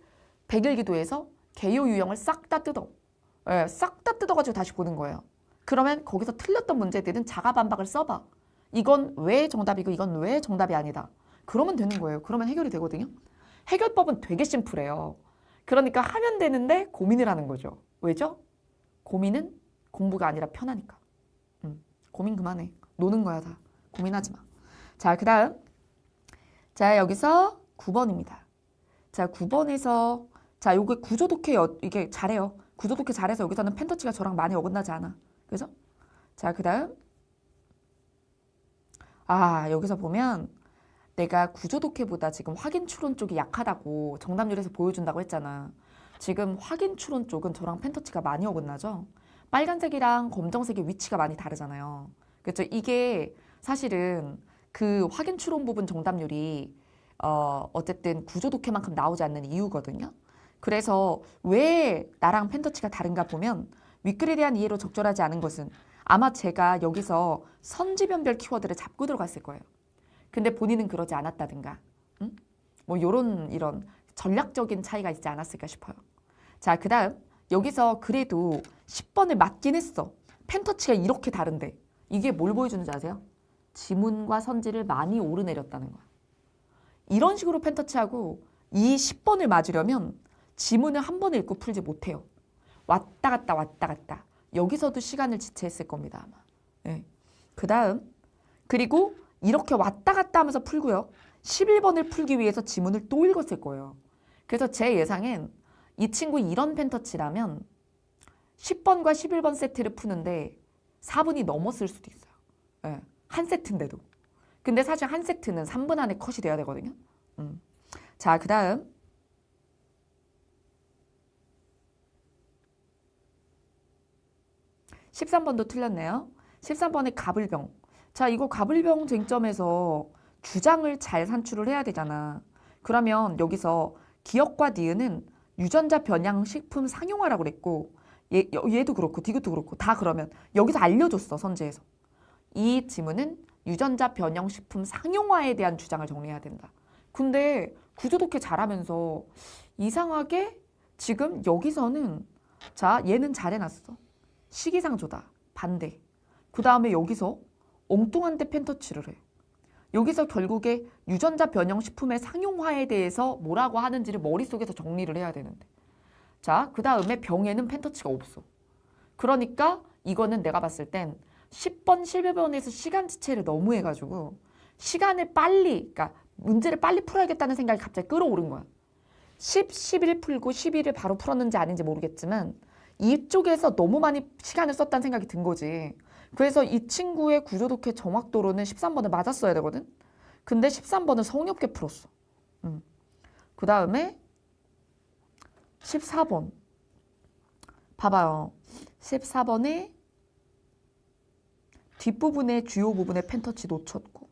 백일기도에서 개요 유형을 싹 다 뜯어. 예, 싹 다 뜯어가지고 다시 보는 거예요. 그러면 거기서 틀렸던 문제들은 자가 반박을 써봐. 이건 왜 정답이고 이건 왜 정답이 아니다. 그러면 되는 거예요. 그러면 해결이 되거든요. 해결법은 되게 심플해요. 그러니까 하면 되는데 고민을 하는 거죠. 왜죠? 고민은 공부가 아니라 편하니까. 고민 그만해. 노는 거야 다. 고민하지 마. 자, 그 다음. 자, 여기서 9번입니다. 자, 9번에서 자, 요게 구조독해 이게 잘해요. 구조독해 잘해서 여기서는 펜터치가 저랑 많이 어긋나지 않아. 그죠? 자, 그 다음. 여기서 보면 내가 구조독해보다 지금 확인 추론 쪽이 약하다고 정답률에서 보여준다고 했잖아. 지금 확인 추론 쪽은 저랑 펜터치가 많이 어긋나죠? 빨간색이랑 검정색의 위치가 많이 다르잖아요. 그렇죠? 이게 사실은 그 확인 추론 부분 정답률이 어쨌든 구조독해만큼 나오지 않는 이유거든요. 그래서 왜 나랑 펜터치가 다른가 보면 윗글에 대한 이해로 적절하지 않은 것은 아마 제가 여기서 선지변별 키워드를 잡고 들어갔을 거예요. 근데 본인은 그러지 않았다든가, 응? 뭐 이런 전략적인 차이가 있지 않았을까 싶어요. 자, 그 다음 여기서 그래도 10번을 맞긴 했어. 펜터치가 이렇게 다른데 이게 뭘 보여주는지 아세요? 지문과 선지를 많이 오르내렸다는 거야. 이런 식으로 펜터치하고 이 10번을 맞으려면 지문을 한 번 읽고 풀지 못해요. 왔다 갔다 왔다 갔다. 여기서도 시간을 지체했을 겁니다, 아마. 네. 그 다음 그리고 이렇게 왔다 갔다 하면서 풀고요. 11번을 풀기 위해서 지문을 또 읽었을 거예요. 그래서 제 예상엔 이 친구 이런 펜터치라면 10번과 11번 세트를 푸는데 4분이 넘었을 수도 있어요. 네. 한 세트인데도. 근데 사실 한 세트는 3분 안에 컷이 돼야 되거든요. 자, 그 다음 13번도 틀렸네요. 13번의 가불병. 자, 이거 가불병 쟁점에서 주장을 잘 산출을 해야 되잖아. 그러면 여기서 기억과 니은은 유전자 변형 식품 상용화라고 그랬고 얘도 그렇고 디귿도 그렇고 다 그러면 여기서 알려줬어, 선지에서. 이 지문은 유전자 변형 식품 상용화에 대한 주장을 정리해야 된다. 근데 구조독해 잘하면서 이상하게 지금 여기서는 자, 얘는 잘 해놨어. 시기상조다. 반대. 그 다음에 여기서 엉뚱한데 펜터치를 해. 여기서 결국에 유전자 변형 식품의 상용화에 대해서 뭐라고 하는지를 머릿속에서 정리를 해야 되는데. 자, 그 다음에 병에는 펜터치가 없어. 그러니까 이거는 내가 봤을 땐 10번, 11번에서 시간 지체를 너무 해가지고 시간을 빨리, 그러니까 문제를 빨리 풀어야겠다는 생각이 갑자기 끌어오른 거야. 10, 11 풀고 11을 바로 풀었는지 아닌지 모르겠지만 이쪽에서 너무 많이 시간을 썼다는 생각이 든 거지. 그래서 이 친구의 구조독해 정확도로는 13번을 맞았어야 되거든. 근데 13번을 성의 없게 풀었어. 그 다음에 14번. 봐봐요. 14번에 뒷부분의 주요 부분에 펜터치 놓쳤고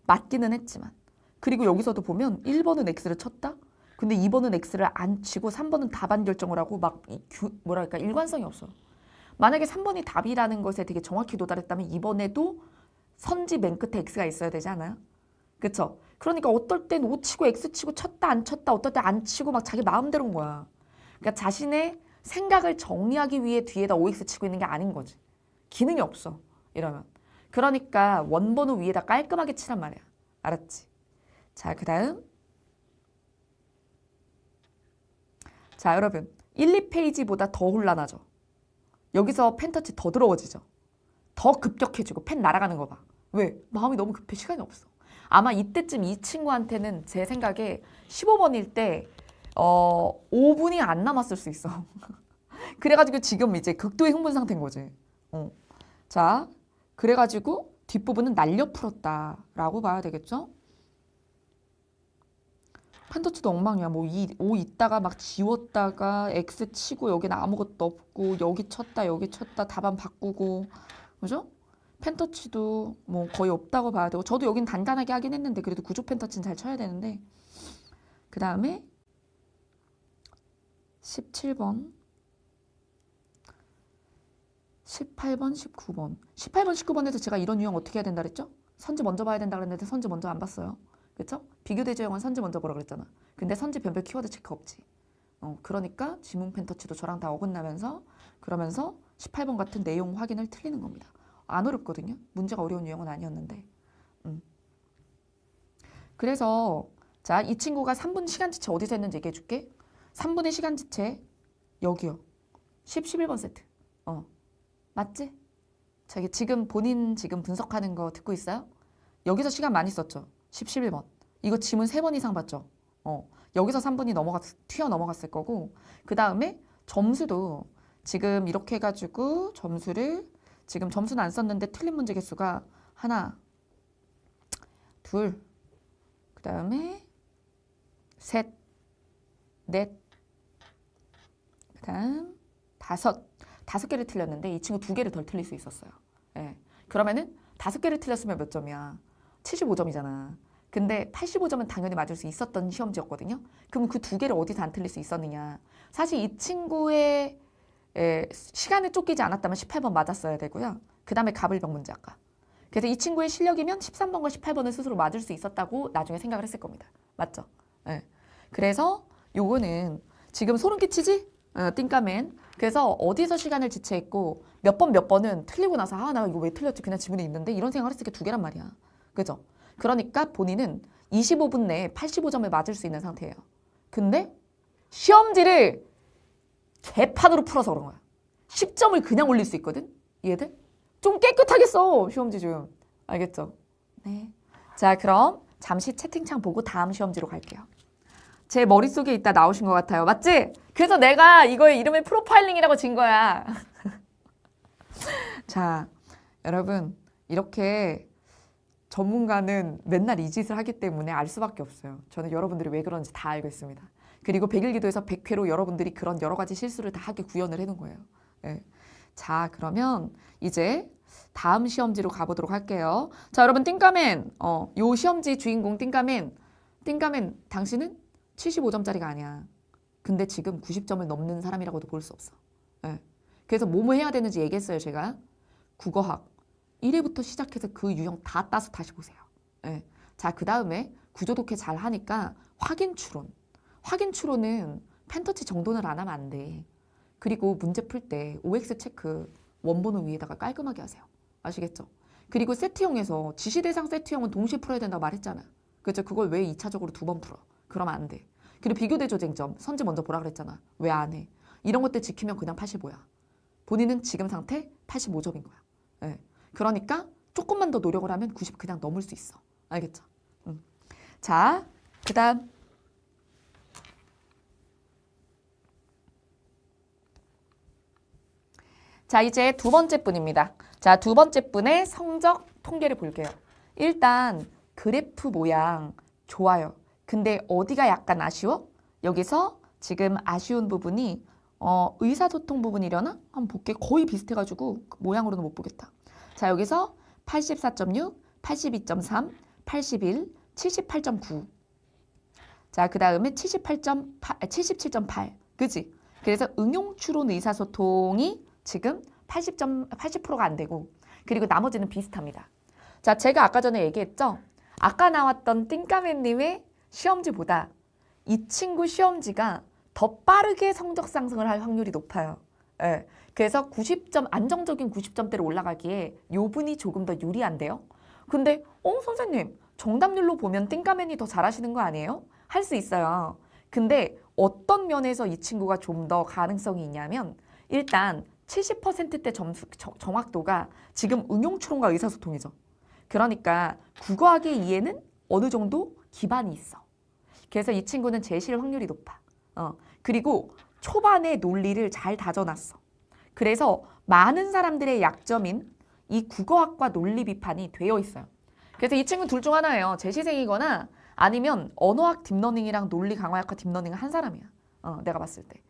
맞기는 했지만 그리고 여기서도 보면 1번은 X를 쳤다? 근데 2번은 X를 안 치고 3번은 답안 결정을 하고 막 뭐랄까 일관성이 없어요. 만약에 3번이 답이라는 것에 되게 정확히 도달했다면 이번에도 선지 맨 끝에 X가 있어야 되지 않아요? 그쵸? 그러니까 어떨 땐 O 치고 X 치고 쳤다 안 쳤다 어떨 때 안 치고 막 자기 마음대로인 거야. 그러니까 자신의 생각을 정리하기 위해 뒤에다 OX 치고 있는 게 아닌 거지. 기능이 없어. 이러면. 그러니까 원본을 위에다 깔끔하게 치란 말이야. 알았지? 자, 그 다음. 자, 여러분. 1, 2페이지보다 더 혼란하죠? 여기서 펜터치 더 더러워지죠? 더 급격해지고 펜 날아가는 거 봐. 왜? 마음이 너무 급해. 시간이 없어. 아마 이때쯤 이 친구한테는 제 생각에 15번일 때 5분이 안 남았을 수 있어. 그래가지고 지금 이제 극도의 흥분 상태인 거지. 자, 그래가지고 뒷부분은 날려 풀었다라고 봐야 되겠죠? 펜터치도 엉망이야. 뭐 O 있다가 막 지웠다가 X 치고 여기는 아무것도 없고 여기 쳤다 답안 바꾸고 그죠? 펜터치도 뭐 거의 없다고 봐야 되고 저도 여긴 단단하게 하긴 했는데 그래도 구조 펜터치는 잘 쳐야 되는데 그 다음에 17번, 18번, 19번. 18번, 19번에서 제가 이런 유형 어떻게 해야 된다 그랬죠? 선지 먼저 봐야 된다 그랬는데 선지 먼저 안 봤어요. 그렇죠? 비교대조 형은 선지 먼저 보라 그랬잖아. 근데 선지 변별 키워드 체크 없지. 그러니까 지문 펜터치도 저랑 다 어긋나면서 그러면서 18번 같은 내용 확인을 틀리는 겁니다. 안 어렵거든요. 문제가 어려운 유형은 아니었는데. 그래서 자, 이 친구가 3분 시간지체 어디서 했는지 얘기해 줄게. 3분의 시간지체 여기요. 11번 세트. 맞지? 자, 이게 지금 본인 지금 분석하는 거 듣고 있어요? 여기서 시간 많이 썼죠? 11번. 이거 지문 3번 이상 봤죠? 여기서 3분이 튀어 넘어갔을 거고 그 다음에 점수도 지금 이렇게 해가지고 점수를 지금 점수는 안 썼는데 틀린 문제 개수가 하나, 둘, 그 다음에 셋, 넷, 그 다음 다섯 개를 틀렸는데 이 친구 2개를 덜 틀릴 수 있었어요. 예. 그러면은 5개를 틀렸으면 몇 점이야? 75점이잖아. 근데 85점은 당연히 맞을 수 있었던 시험지였거든요. 그럼 그 2개를 어디서 안 틀릴 수 있었느냐? 사실 이 친구의 시간에 쫓기지 않았다면 18번 맞았어야 되고요. 그 다음에 가불병 문제 아까. 그래서 이 친구의 실력이면 13번과 18번을 스스로 맞을 수 있었다고 나중에 생각을 했을 겁니다. 맞죠? 네. 그래서 요거는 지금 소름 끼치지? 띵까맨. 그래서 어디서 시간을 지체했고 몇 번은 틀리고 나서 나 이거 왜 틀렸지? 그냥 지문에 있는데 이런 생각을 했을 게 2개란 말이야. 그죠? 그러니까 본인은 25분 내에 85점을 맞을 수 있는 상태예요. 근데 시험지를 개판으로 풀어서 그런 거야. 10점을 그냥 올릴 수 있거든? 얘들? 좀 깨끗하게 써, 시험지 좀. 알겠죠? 네. 자, 그럼 잠시 채팅창 보고 다음 시험지로 갈게요. 제 머릿속에 있다 나오신 것 같아요. 맞지? 그래서 내가 이거의 이름을 프로파일링이라고 진 거야. 자, 여러분 이렇게 전문가는 맨날 이 짓을 하기 때문에 알 수밖에 없어요. 저는 여러분들이 왜 그런지 다 알고 있습니다. 그리고 100일기도에서 100회로 여러분들이 그런 여러 가지 실수를 다 하게 구현을 해놓은 거예요. 네. 자, 그러면 이제 다음 시험지로 가보도록 할게요. 자, 여러분 띵까맨, 요 시험지 주인공 띵까맨 당신은 75점짜리가 아니야. 근데 지금 90점을 넘는 사람이라고도 볼 수 없어. 네. 그래서 뭐뭐 해야 되는지 얘기했어요, 제가. 국어학 1회부터 시작해서 그 유형 다 따서 다시 보세요. 네. 자, 그 다음에 구조독해 잘 하니까 확인 추론은 펜터치 정돈을 안 하면 안 돼. 그리고 문제 풀 때 OX 체크 원본을 위에다가 깔끔하게 하세요. 아시겠죠? 그리고 세트형에서 지시대상 세트형은 동시에 풀어야 된다고 말했잖아. 그죠? 그걸 왜 2차적으로 2번 풀어? 그러면 안 돼. 그리고 비교대조 쟁점 선지 먼저 보라 그랬잖아. 왜 안 해? 이런 것들 지키면 그냥 85야. 본인은 지금 상태 85점인 거야. 네. 그러니까 조금만 더 노력을 하면 90 그냥 넘을 수 있어. 알겠죠? 자, 그 다음 자, 이제 두 번째 분입니다. 자, 두 번째 분의 성적 통계를 볼게요. 일단 그래프 모양 좋아요. 근데 어디가 약간 아쉬워? 여기서 지금 아쉬운 부분이 의사소통 부분이려나? 한번 볼게. 거의 비슷해가지고 모양으로는 못 보겠다. 자, 여기서 84.6, 82.3, 81, 78.9. 자, 그 다음에 77.8. 그지? 그래서 응용추론 의사소통이 지금 80%가 안 되고 그리고 나머지는 비슷합니다. 자, 제가 아까 전에 얘기했죠? 아까 나왔던 띵까맨님의 시험지보다 이 친구 시험지가 더 빠르게 성적 상승을 할 확률이 높아요. 예. 그래서 90점, 안정적인 90점대로 올라가기에 요 분이 조금 더 유리한데요. 근데 선생님 정답률로 보면 띵까맨이 더 잘하시는 거 아니에요? 할 수 있어요. 근데 어떤 면에서 이 친구가 좀 더 가능성이 있냐면 일단 70%대 정확도가 지금 응용추론과 의사소통이죠. 그러니까 국어학의 이해는 어느 정도 기반이 있어. 그래서 이 친구는 제실 확률이 높아. 그리고 초반에 논리를 잘 다져놨어. 그래서 많은 사람들의 약점인 이 국어학과 논리 비판이 되어 있어요. 그래서 이 친구는 둘 중 하나예요. 재시생이거나 아니면 언어학 딥러닝이랑 논리 강화학과 딥러닝을 한 사람이야. 내가 봤을 때.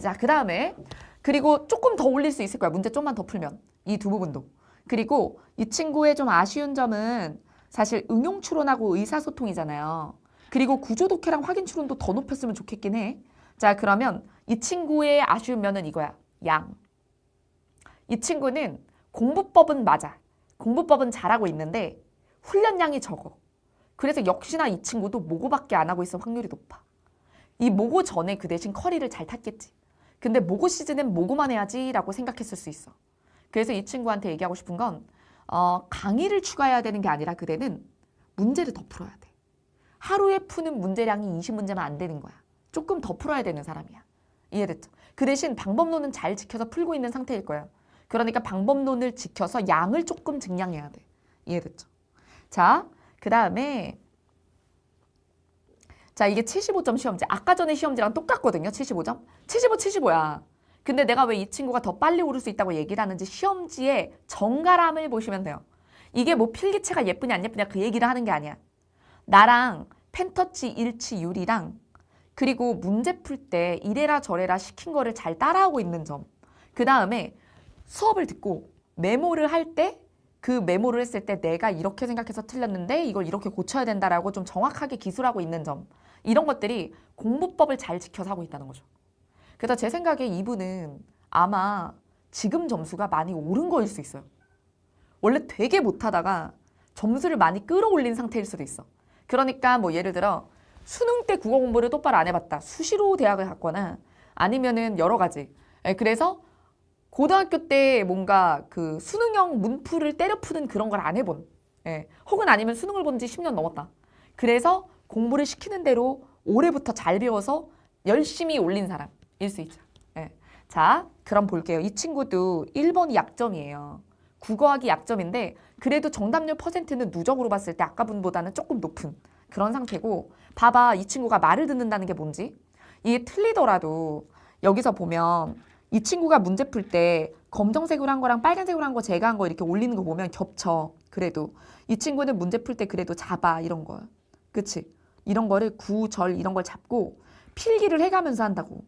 자, 그 다음에 그리고 조금 더 올릴 수 있을 거야. 문제 좀만 더 풀면. 이 두 부분도. 그리고 이 친구의 좀 아쉬운 점은 사실 응용추론하고 의사소통이잖아요. 그리고 구조독해랑 확인추론도 더 높였으면 좋겠긴 해. 자, 그러면 이 친구의 아쉬운 면은 이거야. 양. 이 친구는 공부법은 맞아. 공부법은 잘하고 있는데 훈련량이 적어. 그래서 역시나 이 친구도 모고밖에 안 하고 있을 확률이 높아. 이 모고 전에 그 대신 커리를 잘 탔겠지. 근데 모고 시즌엔 모고만 해야지 라고 생각했을 수 있어. 그래서 이 친구한테 얘기하고 싶은 건 강의를 추가해야 되는 게 아니라 그대는 문제를 더 풀어야 돼. 하루에 푸는 문제량이 20문제만 안 되는 거야. 조금 더 풀어야 되는 사람이야. 이해됐죠? 그 대신 방법론은 잘 지켜서 풀고 있는 상태일 거야. 그러니까 방법론을 지켜서 양을 조금 증량해야 돼. 이해됐죠? 자, 그 다음에 자, 이게 75점 시험지. 아까 전에 시험지랑 똑같거든요. 75점. 75, 75야. 근데 내가 왜 이 친구가 더 빨리 오를 수 있다고 얘기를 하는지 시험지의 정갈함을 보시면 돼요. 이게 뭐 필기체가 예쁘냐 안 예쁘냐 그 얘기를 하는 게 아니야. 나랑 펜터치 일치율이랑 그리고 문제 풀 때 이래라 저래라 시킨 거를 잘 따라하고 있는 점. 그 다음에 수업을 듣고 메모를 할 때 그 메모를 했을 때 내가 이렇게 생각해서 틀렸는데 이걸 이렇게 고쳐야 된다라고 좀 정확하게 기술하고 있는 점. 이런 것들이 공부법을 잘 지켜서 하고 있다는 거죠. 그래서 제 생각에 이분은 아마 지금 점수가 많이 오른 거일 수 있어요. 원래 되게 못하다가 점수를 많이 끌어올린 상태일 수도 있어. 그러니까 뭐 예를 들어 수능 때 국어 공부를 똑바로 안 해봤다. 수시로 대학을 갔거나 아니면은 여러 가지. 그래서 고등학교 때 뭔가 그 수능형 문풀을 때려 푸는 그런 걸 안 해본. 혹은 아니면 수능을 본 지 10년 넘었다. 그래서 공부를 시키는 대로 올해부터 잘 배워서 열심히 올린 사람일 수 있죠. 자, 그럼 볼게요. 이 친구도 1번이 약점이에요. 국어학이 약점인데 그래도 정답률 퍼센트는 누적으로 봤을 때 아까 분보다는 조금 높은 그런 상태고 봐봐. 이 친구가 말을 듣는다는 게 뭔지 이게 틀리더라도 여기서 보면 이 친구가 문제 풀 때 검정색으로 한 거랑 빨간색으로 한 거 제가 한 거 이렇게 올리는 거 보면 겹쳐. 그래도 이 친구는 문제 풀 때 그래도 잡아 이런 거. 그치? 이런 거를 구, 절 이런 걸 잡고 필기를 해가면서 한다고.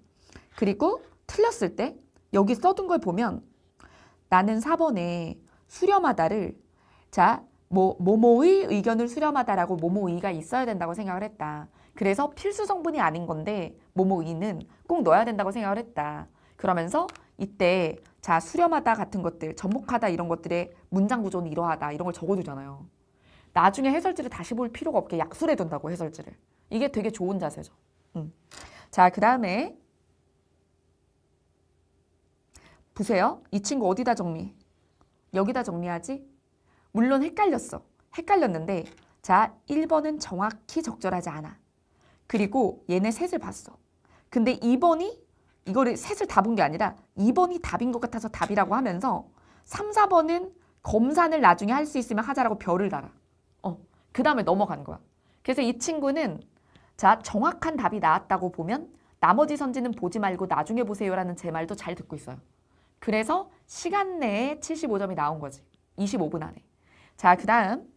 그리고 틀렸을 때 여기 써둔 걸 보면 나는 4번에 수렴하다를 자, 뭐뭐의 의견을 수렴하다라고 뭐뭐의가 있어야 된다고 생각을 했다. 그래서 필수 성분이 아닌 건데 뭐뭐의는 꼭 넣어야 된다고 생각을 했다. 그러면서 이때 자 수렴하다 같은 것들, 접목하다 이런 것들의 문장 구조는 이러하다 이런 걸 적어두잖아요. 나중에 해설지를 다시 볼 필요가 없게 약술해 둔다고 해설지를. 이게 되게 좋은 자세죠. 자, 그 다음에 보세요. 이 친구 어디다 정리? 여기다 정리하지? 물론 헷갈렸어. 헷갈렸는데 자 1번은 정확히 적절하지 않아. 그리고 얘네 셋을 봤어. 근데 2번이 이거를 셋을 다 본 게 아니라 2번이 답인 것 같아서 답이라고 하면서 3, 4번은 검산을 나중에 할 수 있으면 하자라고 별을 달아. 그 다음에 넘어간 거야. 그래서 이 친구는 자 정확한 답이 나왔다고 보면 나머지 선지는 보지 말고 나중에 보세요라는 제 말도 잘 듣고 있어요. 그래서 시간 내에 75점이 나온 거지. 25분 안에. 자, 그 다음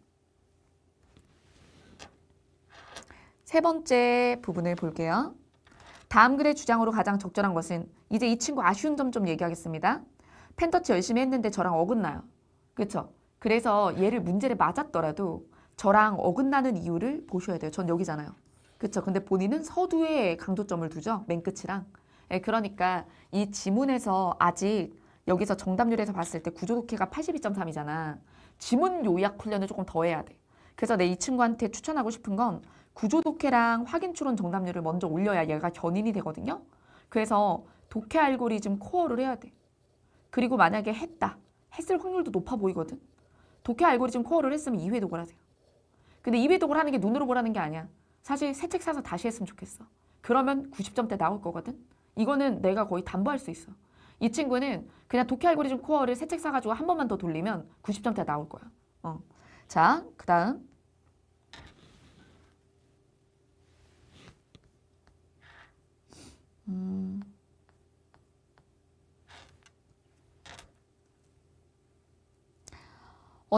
세 번째 부분을 볼게요. 다음 글의 주장으로 가장 적절한 것은 이제 이 친구 아쉬운 점 좀 얘기하겠습니다. 펜터치 열심히 했는데 저랑 어긋나요. 그렇죠? 그래서 얘를 문제를 맞았더라도 저랑 어긋나는 이유를 보셔야 돼요. 전 여기잖아요. 그렇죠? 근데 본인은 서두에 강조점을 두죠. 맨 끝이랑. 그러니까 이 지문에서 아직 여기서 정답률에서 봤을 때 구조 독해가 82.3이잖아. 지문 요약 훈련을 조금 더 해야 돼. 그래서 내 이 친구한테 추천하고 싶은 건 구조 독해랑 확인 추론 정답률을 먼저 올려야 얘가 견인이 되거든요. 그래서 독해 알고리즘 코어를 해야 돼. 그리고 만약에 했을 확률도 높아 보이거든. 독해 알고리즘 코어를 했으면 2회독을 하세요. 근데 2회독을 하는 게 눈으로 보라는 게 아니야. 사실 새 책 사서 다시 했으면 좋겠어. 그러면 90점대 나올 거거든. 이거는 내가 거의 담보할 수 있어. 이 친구는 그냥 독해 알고리즘 코어를 새 책 사가지고 한 번만 더 돌리면 90점대 나올 거야. 자, 그 다음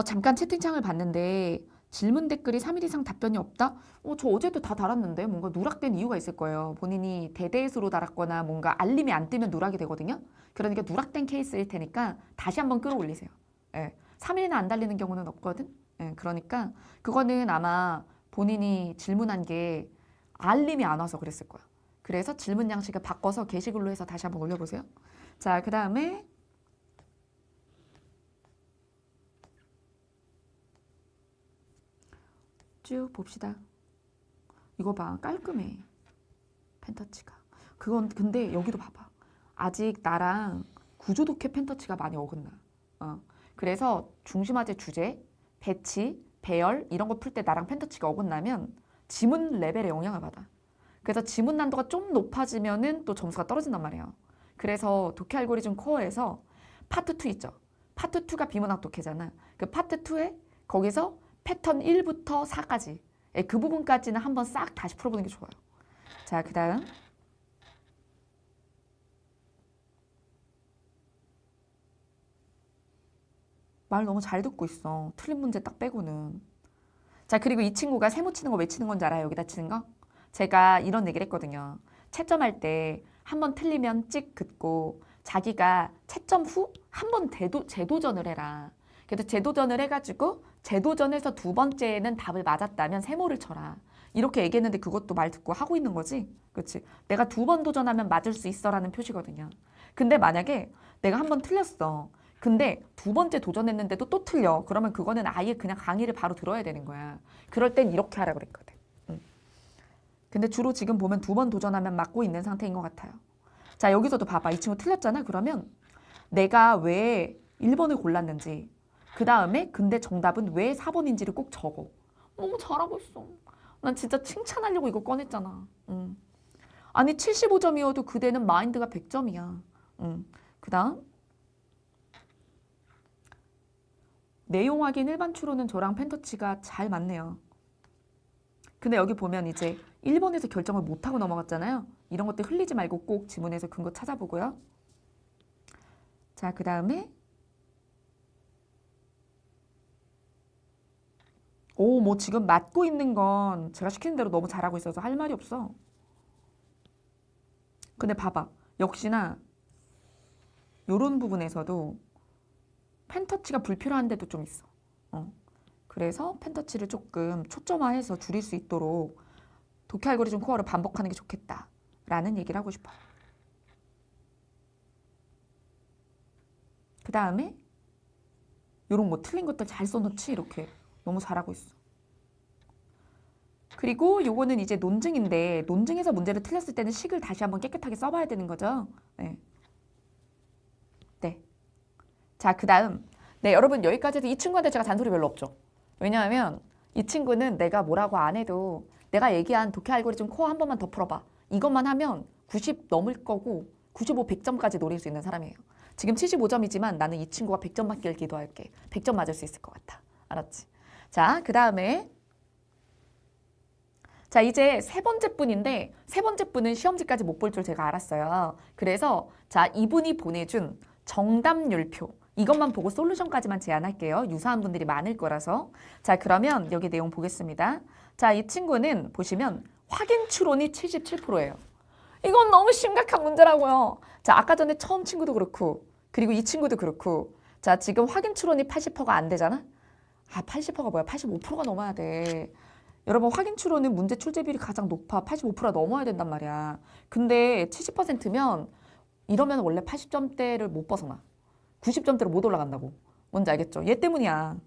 잠깐 채팅창을 봤는데 질문 댓글이 3일 이상 답변이 없다? 저 어제도 다 달았는데 뭔가 누락된 이유가 있을 거예요. 본인이 대대수로 달았거나 뭔가 알림이 안 뜨면 누락이 되거든요. 그러니까 누락된 케이스일 테니까 다시 한번 끌어올리세요. 3일이나 안 달리는 경우는 없거든. 그러니까 그거는 아마 본인이 질문한 게 알림이 안 와서 그랬을 거야. 그래서 질문 양식을 바꿔서 게시글로 해서 다시 한번 올려보세요. 자, 그 다음에 쭉 봅시다. 이거 봐, 깔끔해. 펜터치가. 그건 근데 여기도 봐봐. 아직 나랑 구조독해 펜터치가 많이 어긋나. 그래서 중심화제 주제, 배치, 배열 이런 거 풀 때 나랑 펜터치가 어긋나면 지문 레벨에 영향을 받아. 그래서 지문 난도가 좀 높아지면은 또 점수가 떨어진단 말이에요. 그래서 독해 알고리즘 코어에서 파트 2 있죠. 파트 2가 비문학 독해잖아. 그 파트 2에 거기서 패턴 1부터 4까지 그 부분까지는 한번 싹 다시 풀어보는 게 좋아요. 자, 그 다음 말 너무 잘 듣고 있어. 틀린 문제 딱 빼고는. 자, 그리고 이 친구가 세모 치는 거 왜 치는 건지 알아요? 여기다 치는 거? 제가 이런 얘기를 했거든요. 채점할 때 한 번 틀리면 찍 긋고 자기가 채점 후 한 번 재도전을 해라. 그래서 재도전을 해가지고 재도전에서 두 번째에는 답을 맞았다면 세모를 쳐라. 이렇게 얘기했는데 그것도 말 듣고 하고 있는 거지? 그렇지? 내가 두 번 도전하면 맞을 수 있어라는 표시거든요. 근데 만약에 내가 한 번 틀렸어. 근데 두 번째 도전했는데도 또 틀려. 그러면 그거는 아예 그냥 강의를 바로 들어야 되는 거야. 그럴 땐 이렇게 하라 그랬거든. 근데 주로 지금 보면 두 번 도전하면 맞고 있는 상태인 것 같아요. 자, 여기서도 봐봐. 이 친구 틀렸잖아. 그러면 내가 왜 1번을 골랐는지, 그 다음에 근데 정답은 왜 4번인지를 꼭 적어. 너무 잘하고 있어. 난 진짜 칭찬하려고 이거 꺼냈잖아. 아니 75점이어도 그대는 마인드가 100점이야. 그 다음 내용 확인 일반 추론은 저랑 펜터치가 잘 맞네요. 근데 여기 보면 이제 1번에서 결정을 못하고 넘어갔잖아요. 이런 것들 흘리지 말고 꼭 지문에서 근거 찾아보고요. 자, 그 다음에 뭐 지금 맞고 있는 건 제가 시키는 대로 너무 잘하고 있어서 할 말이 없어. 근데 봐봐. 역시나 요런 부분에서도 펜터치가 불필요한 데도 좀 있어. 그래서 펜터치를 조금 초점화해서 줄일 수 있도록 독해 알고리즘 코어를 반복하는 게 좋겠다라는 얘기를 하고 싶어요. 그 다음에 요런 거 틀린 것들 잘 써놓지. 이렇게 너무 잘하고 있어. 그리고 요거는 이제 논증인데 논증에서 문제를 틀렸을 때는 식을 다시 한번 깨끗하게 써봐야 되는 거죠. 네. 자, 그 다음 여러분 여기까지 해서 이 친구한테 제가 잔소리 별로 없죠. 왜냐하면 이 친구는 내가 뭐라고 안 해도 내가 얘기한 독해 알고리즘 코어 한 번만 더 풀어봐. 이것만 하면 90 넘을 거고 95, 100점까지 노릴 수 있는 사람이에요. 지금 75점이지만 나는 이 친구가 100점 맞길 기도할게. 100점 맞을 수 있을 것 같아. 알았지? 자, 그 다음에 자, 이제 세 번째 분인데 세 번째 분은 시험지까지 못 볼 줄 제가 알았어요. 그래서 자, 이분이 보내준 정답률표 이것만 보고 솔루션까지만 제안할게요. 유사한 분들이 많을 거라서. 자, 그러면 여기 내용 보겠습니다. 자, 이 친구는 보시면 확인 추론이 77%예요. 이건 너무 심각한 문제라고요. 자, 아까 전에 처음 친구도 그렇고 그리고 이 친구도 그렇고 자, 지금 확인 추론이 80%가 안 되잖아? 80%가 뭐야? 85%가 넘어야 돼. 여러분 확인 추론은 문제 출제 비율이 가장 높아. 85%가 넘어야 된단 말이야. 근데 70%면 이러면 원래 80점대를 못 벗어나. 90점대로 못 올라간다고. 뭔지 알겠죠? 얘 때문이야.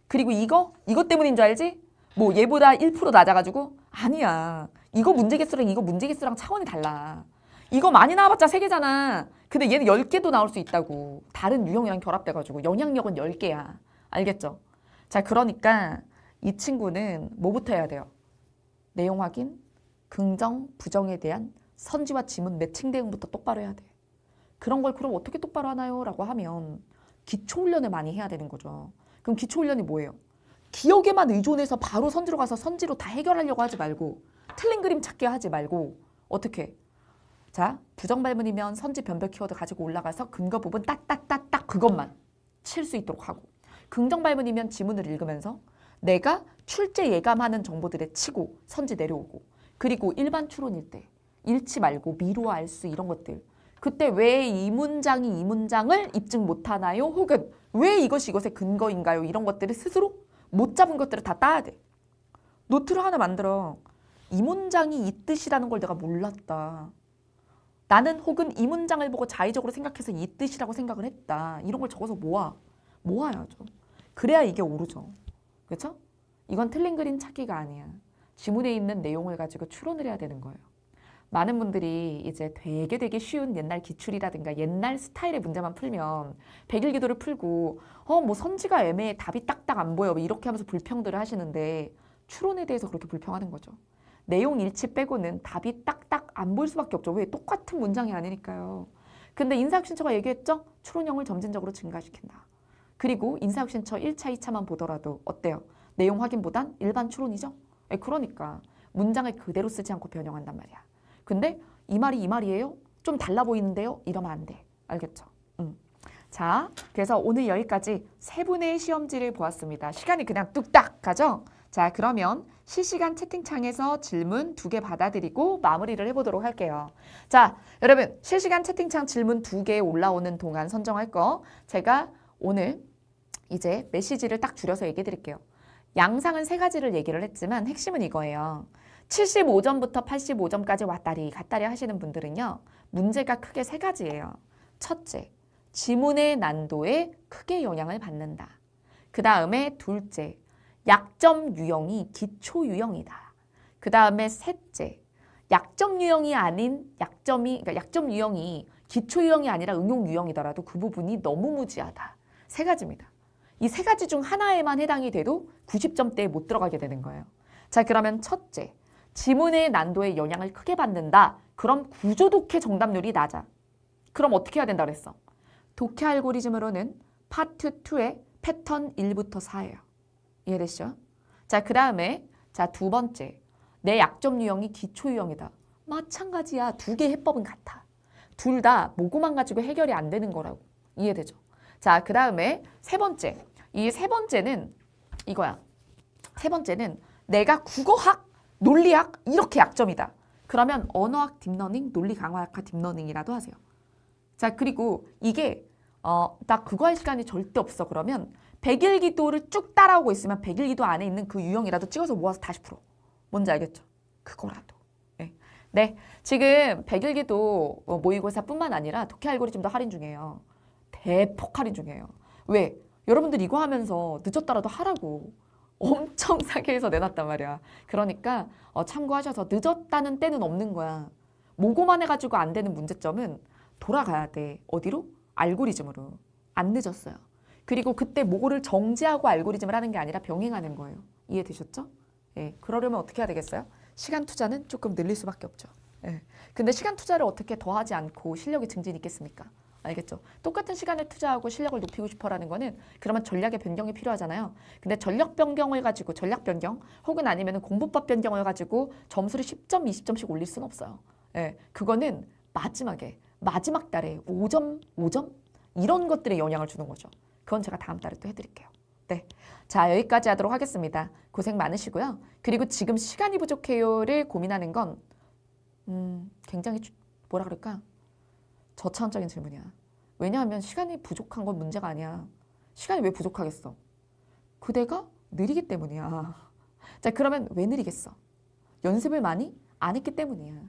그리고 이거 때문인 줄 알지? 뭐 얘보다 1% 낮아가지고? 아니야. 이거 문제 개수랑 이거 문제 개수랑 차원이 달라. 이거 많이 나와봤자 3개잖아. 근데 얘는 10개도 나올 수 있다고. 다른 유형이랑 결합돼가지고 영향력은 10개야. 알겠죠? 자, 그러니까 이 친구는 뭐부터 해야 돼요? 내용 확인, 긍정, 부정에 대한 선지와 지문 매칭 대응부터 똑바로 해야 돼. 그런 걸 그럼 어떻게 똑바로 하나요? 라고 하면 기초훈련을 많이 해야 되는 거죠. 그럼 기초훈련이 뭐예요? 기억에만 의존해서 바로 선지로 가서 선지로 다 해결하려고 하지 말고 틀린 그림 찾게 하지 말고 어떻게? 자, 부정 발문이면 선지 변별 키워드 가지고 올라가서 근거 부분 딱딱딱딱 그것만 칠 수 있도록 하고 긍정 발문이면 지문을 읽으면서 내가 출제 예감하는 정보들에 치고 선지 내려오고 그리고 일반 추론일 때 잃지 말고 미루어 알수 이런 것들 그때 왜 이 문장이 이 문장을 입증 못하나요? 혹은 왜 이것이 이것의 근거인가요? 이런 것들을 스스로 못 잡은 것들을 다 따야 돼. 노트를 하나 만들어. 이 문장이 이 뜻이라는 걸 내가 몰랐다. 나는 혹은 이 문장을 보고 자의적으로 생각해서 이 뜻이라고 생각을 했다. 이런 걸 적어서 모아야죠. 그래야 이게 오르죠. 그렇죠? 이건 틀린 그림 찾기가 아니야. 지문에 있는 내용을 가지고 추론을 해야 되는 거예요. 많은 분들이 이제 되게 쉬운 옛날 기출이라든가 옛날 스타일의 문제만 풀면 백일기도를 풀고 뭐 선지가 애매해 답이 딱딱 안 보여 이렇게 하면서 불평들을 하시는데 추론에 대해서 그렇게 불평하는 거죠. 내용 일치 빼고는 답이 딱딱 안 보일 수밖에 없죠. 왜? 똑같은 문장이 아니니까요. 근데 인사혁신처가 얘기했죠? 추론형을 점진적으로 증가시킨다. 그리고 인사혁신처 1차, 2차만 보더라도 어때요? 내용 확인보단 일반 추론이죠? 그러니까 문장을 그대로 쓰지 않고 변형한단 말이야. 근데 이 말이 이 말이에요? 좀 달라 보이는데요? 이러면 안 돼. 알겠죠? 자, 그래서 오늘 여기까지 세 분의 시험지를 보았습니다. 시간이 그냥 뚝딱 가죠? 자, 그러면 실시간 채팅창에서 질문 2개 받아드리고 마무리를 해보도록 할게요. 자, 여러분 실시간 채팅창 질문 2개 올라오는 동안 선정할 거 제가 오늘 이제 메시지를 딱 줄여서 얘기해 드릴게요. 양상은 3가지를 얘기를 했지만 핵심은 이거예요. 75점부터 85점까지 왔다리 갔다리 하시는 분들은요. 문제가 크게 3가지예요. 첫째, 지문의 난도에 크게 영향을 받는다. 그 다음에 둘째, 약점 유형이 기초 유형이다. 그 다음에 셋째, 약점 유형이 아닌 그러니까 약점 유형이 기초 유형이 아니라 응용 유형이더라도 그 부분이 너무 무지하다. 3가지입니다. 이 3가지 중 하나에만 해당이 돼도 90점대에 못 들어가게 되는 거예요. 자, 그러면 첫째, 지문의 난도에 영향을 크게 받는다. 그럼 구조 독해 정답률이 낮아. 그럼 어떻게 해야 된다 그랬어? 독해 알고리즘으로는 파트 2의 패턴 1부터 4예요. 이해되시죠? 자, 그 다음에 자, 2번째, 내 약점 유형이 기초 유형이다. 마찬가지야. 2개 해법은 같아. 둘 다 모고만 가지고 해결이 안 되는 거라고. 이해되죠? 자, 그 다음에 3번째. 이 3번째는 이거야. 3번째는 내가 국어학, 논리학 이렇게 약점이다. 그러면 언어학 딥러닝, 논리 강화학과 딥러닝이라도 하세요. 자, 그리고 이게 나 그거 할 시간이 절대 없어. 그러면 백일기도를 쭉 따라오고 있으면 백일기도 안에 있는 그 유형이라도 찍어서 모아서 다시 풀어. 뭔지 알겠죠? 그거라도. 네, 지금 백일기도 모의고사뿐만 아니라 독해 알고리즘도 할인 중이에요. 대폭 할인 중이에요. 왜? 여러분들 이거 하면서 늦었더라도 하라고 엄청 싸게 해서 내놨단 말이야. 그러니까 참고하셔서 늦었다는 때는 없는 거야. 모고만 해가지고 안 되는 문제점은 돌아가야 돼. 어디로? 알고리즘으로. 안 늦었어요. 그리고 그때 모고를 정지하고 알고리즘을 하는 게 아니라 병행하는 거예요. 이해되셨죠? 예, 그러려면 어떻게 해야 되겠어요? 시간 투자는 조금 늘릴 수밖에 없죠. 예. 근데 시간 투자를 어떻게 더 하지 않고 실력이 증진이 있겠습니까? 알겠죠? 똑같은 시간을 투자하고 실력을 높이고 싶어라는 거는 그러면 전략의 변경이 필요하잖아요. 근데 전략 변경을 가지고 전략 변경 혹은 아니면 공부법 변경을 가지고 점수를 10점, 20점씩 올릴 수는 없어요. 예, 그거는 마지막 달에 5점, 5점 이런 것들에 영향을 주는 거죠. 그건 제가 다음 달에 또 해드릴게요. 네, 자 여기까지 하도록 하겠습니다. 고생 많으시고요. 그리고 지금 시간이 부족해요를 고민하는 건 굉장히 뭐라 그럴까? 저차원적인 질문이야. 왜냐하면 시간이 부족한 건 문제가 아니야. 시간이 왜 부족하겠어? 그대가 느리기 때문이야. 자, 그러면 왜 느리겠어? 연습을 많이 안 했기 때문이야.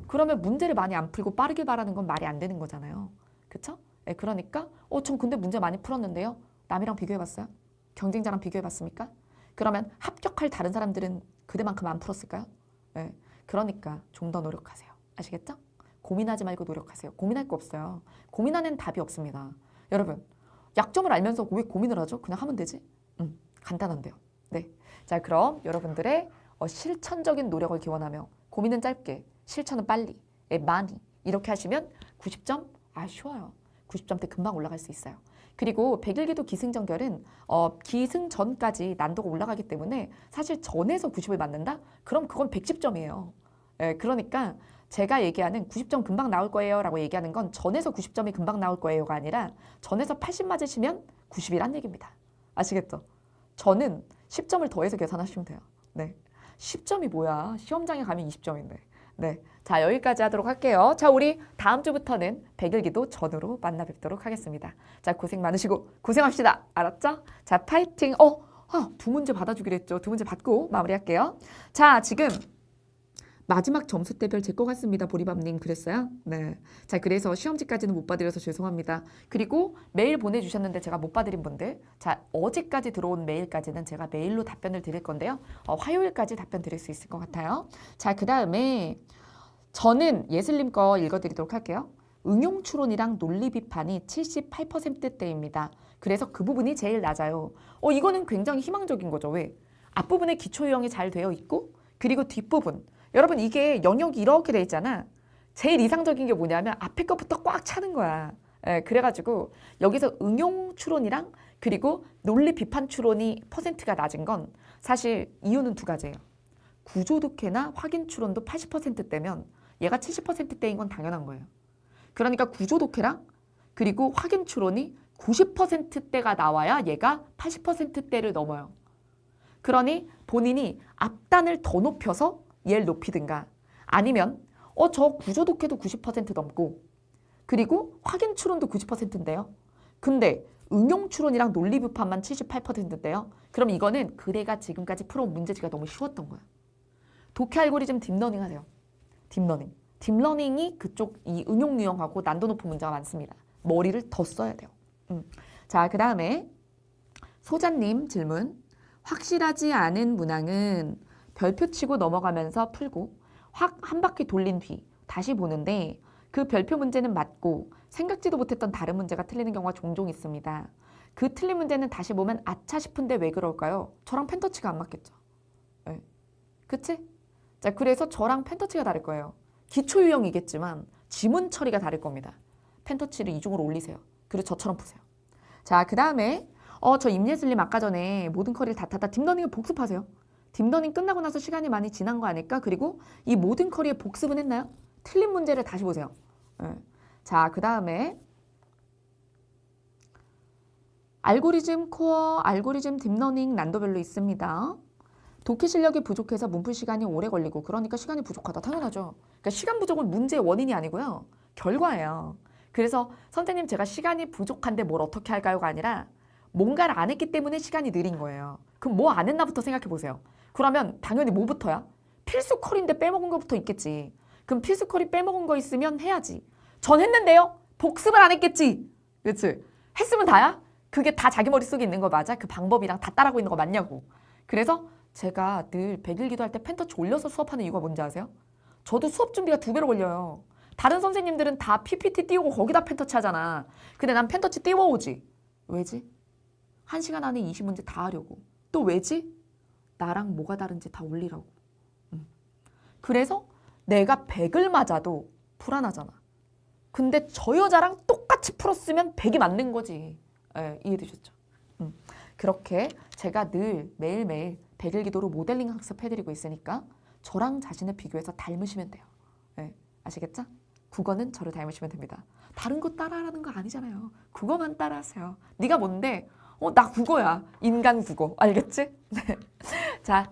그러면 문제를 많이 안 풀고 빠르게 말하는 건 말이 안 되는 거잖아요. 그쵸? 네, 그러니까 전 근데 문제 많이 풀었는데요. 남이랑 비교해봤어요? 경쟁자랑 비교해봤습니까? 그러면 합격할 다른 사람들은 그대만큼 안 풀었을까요? 네, 그러니까 좀 더 노력하세요. 아시겠죠? 고민하지 말고 노력하세요. 고민할 거 없어요. 고민하는 답이 없습니다. 여러분, 약점을 알면서 왜 고민을 하죠? 그냥 하면 되지? 간단한데요. 네, 자 그럼 여러분들의 실천적인 노력을 기원하며 고민은 짧게, 실천은 빨리, 많이 이렇게 하시면 90점? 쉬워요. 90점대 금방 올라갈 수 있어요. 그리고 백일기도 기승전결은 기승전까지 난도가 올라가기 때문에 사실 전에서 90을 맞는다? 그럼 그건 110점이에요. 그러니까 제가 얘기하는 90점 금방 나올 거예요 라고 얘기하는 건 전에서 90점이 금방 나올 거예요가 아니라 전에서 80 맞으시면 90이란 얘기입니다. 아시겠죠? 저는 10점을 더해서 계산하시면 돼요. 네, 10점이 뭐야? 시험장에 가면 20점인데. 네, 자 여기까지 하도록 할게요. 자, 우리 다음 주부터는 백일기도 전으로 만나 뵙도록 하겠습니다. 자, 고생 많으시고 고생합시다. 알았죠? 자, 파이팅. 2문제 받아주기로 했죠. 2문제 받고 마무리할게요. 자, 지금 마지막 점수대별 제 거 같습니다. 보리밥님 그랬어요? 네. 자, 그래서 시험지까지는 못 봐드려서 죄송합니다. 그리고 메일 보내주셨는데 제가 못 봐드린 분들, 자, 어제까지 들어온 메일까지는 제가 메일로 답변을 드릴 건데요. 화요일까지 답변 드릴 수 있을 것 같아요. 자, 그 다음에 저는 예슬님 거 읽어드리도록 할게요. 응용 추론이랑 논리 비판이 78%대입니다. 그래서 그 부분이 제일 낮아요. 이거는 굉장히 희망적인 거죠. 왜? 앞부분에 기초 유형이 잘 되어 있고, 그리고 뒷부분. 여러분, 이게 영역이 이렇게 돼 있잖아. 제일 이상적인 게 뭐냐면 앞에 것부터 꽉 차는 거야. 그래가지고 여기서 응용 추론이랑 그리고 논리 비판 추론이 퍼센트가 낮은 건 사실 이유는 두 가지예요. 구조 독해나 확인 추론도 80%대면 얘가 70%대인 건 당연한 거예요. 그러니까 구조 독해랑 그리고 확인 추론이 90%대가 나와야 얘가 80%대를 넘어요. 그러니 본인이 앞단을 더 높여서 얘를 높이든가 아니면 저 구조 독해도 90% 넘고 그리고 확인 추론도 90%인데요. 근데 응용 추론이랑 논리 비판만 78%인데요. 그럼 이거는 그대가 지금까지 풀어온 문제지가 너무 쉬웠던 거야. 독해 알고리즘 딥러닝 하세요. 딥러닝. 딥러닝이 그쪽 이 응용 유형하고 난도 높은 문제가 많습니다. 머리를 더 써야 돼요. 자, 그 다음에 소자님 질문. 확실하지 않은 문항은 별표 치고 넘어가면서 풀고 확 한 바퀴 돌린 뒤 다시 보는데 그 별표 문제는 맞고 생각지도 못했던 다른 문제가 틀리는 경우가 종종 있습니다. 그 틀린 문제는 다시 보면 아차 싶은데 왜 그럴까요? 저랑 펜터치가 안 맞겠죠. 네. 그치? 자, 그래서 저랑 펜터치가 다를 거예요. 기초 유형이겠지만 지문 처리가 다를 겁니다. 펜터치를 이중으로 올리세요. 그리고 저처럼 푸세요. 자, 그 다음에 저 임예슬님 아까 전에 모든 커리를 다 탔다. 딥러닝을 복습하세요. 딥러닝 끝나고 나서 시간이 많이 지난 거 아닐까? 그리고 이 모든 커리의 복습은 했나요? 틀린 문제를 다시 보세요. 네. 자, 그 다음에 알고리즘 코어, 알고리즘 딥러닝 난도별로 있습니다. 독해 실력이 부족해서 문풀 시간이 오래 걸리고 그러니까 시간이 부족하다. 당연하죠. 그러니까 시간 부족은 문제의 원인이 아니고요. 결과예요. 그래서 선생님 제가 시간이 부족한데 뭘 어떻게 할까요가 아니라 뭔가를 안 했기 때문에 시간이 느린 거예요. 그럼 뭐 안 했나부터 생각해 보세요. 그러면 당연히 뭐부터야? 필수 컬인데 빼먹은 거부터 있겠지. 그럼 필수 컬이 빼먹은 거 있으면 해야지. 전 했는데요? 복습을 안 했겠지. 그치? 했으면 다야? 그게 다 자기 머릿속에 있는 거 맞아? 그 방법이랑 다 따라하고 있는 거 맞냐고. 그래서 제가 늘 100일 기도할 때 펜터치 올려서 수업하는 이유가 뭔지 아세요? 저도 수업 준비가 2배로 걸려요. 다른 선생님들은 다 PPT 띄우고 거기다 펜터치 하잖아. 근데 난 펜터치 띄워오지. 왜지? 1시간 안에 20문제 다 하려고. 또 왜지? 나랑 뭐가 다른지 다 올리라고. 그래서 내가 100을 맞아도 불안하잖아. 근데 저 여자랑 똑같이 풀었으면 100이 맞는 거지. 이해되셨죠? 그렇게 제가 늘 매일매일 100일 기도로 모델링 학습해드리고 있으니까 저랑 자신을 비교해서 닮으시면 돼요. 아시겠죠? 국어는 저를 닮으시면 됩니다. 다른 거 따라하라는 거 아니잖아요. 국어만 따라하세요. 네가 뭔데? 나 국어야. 인간 국어. 알겠지? 네. 자,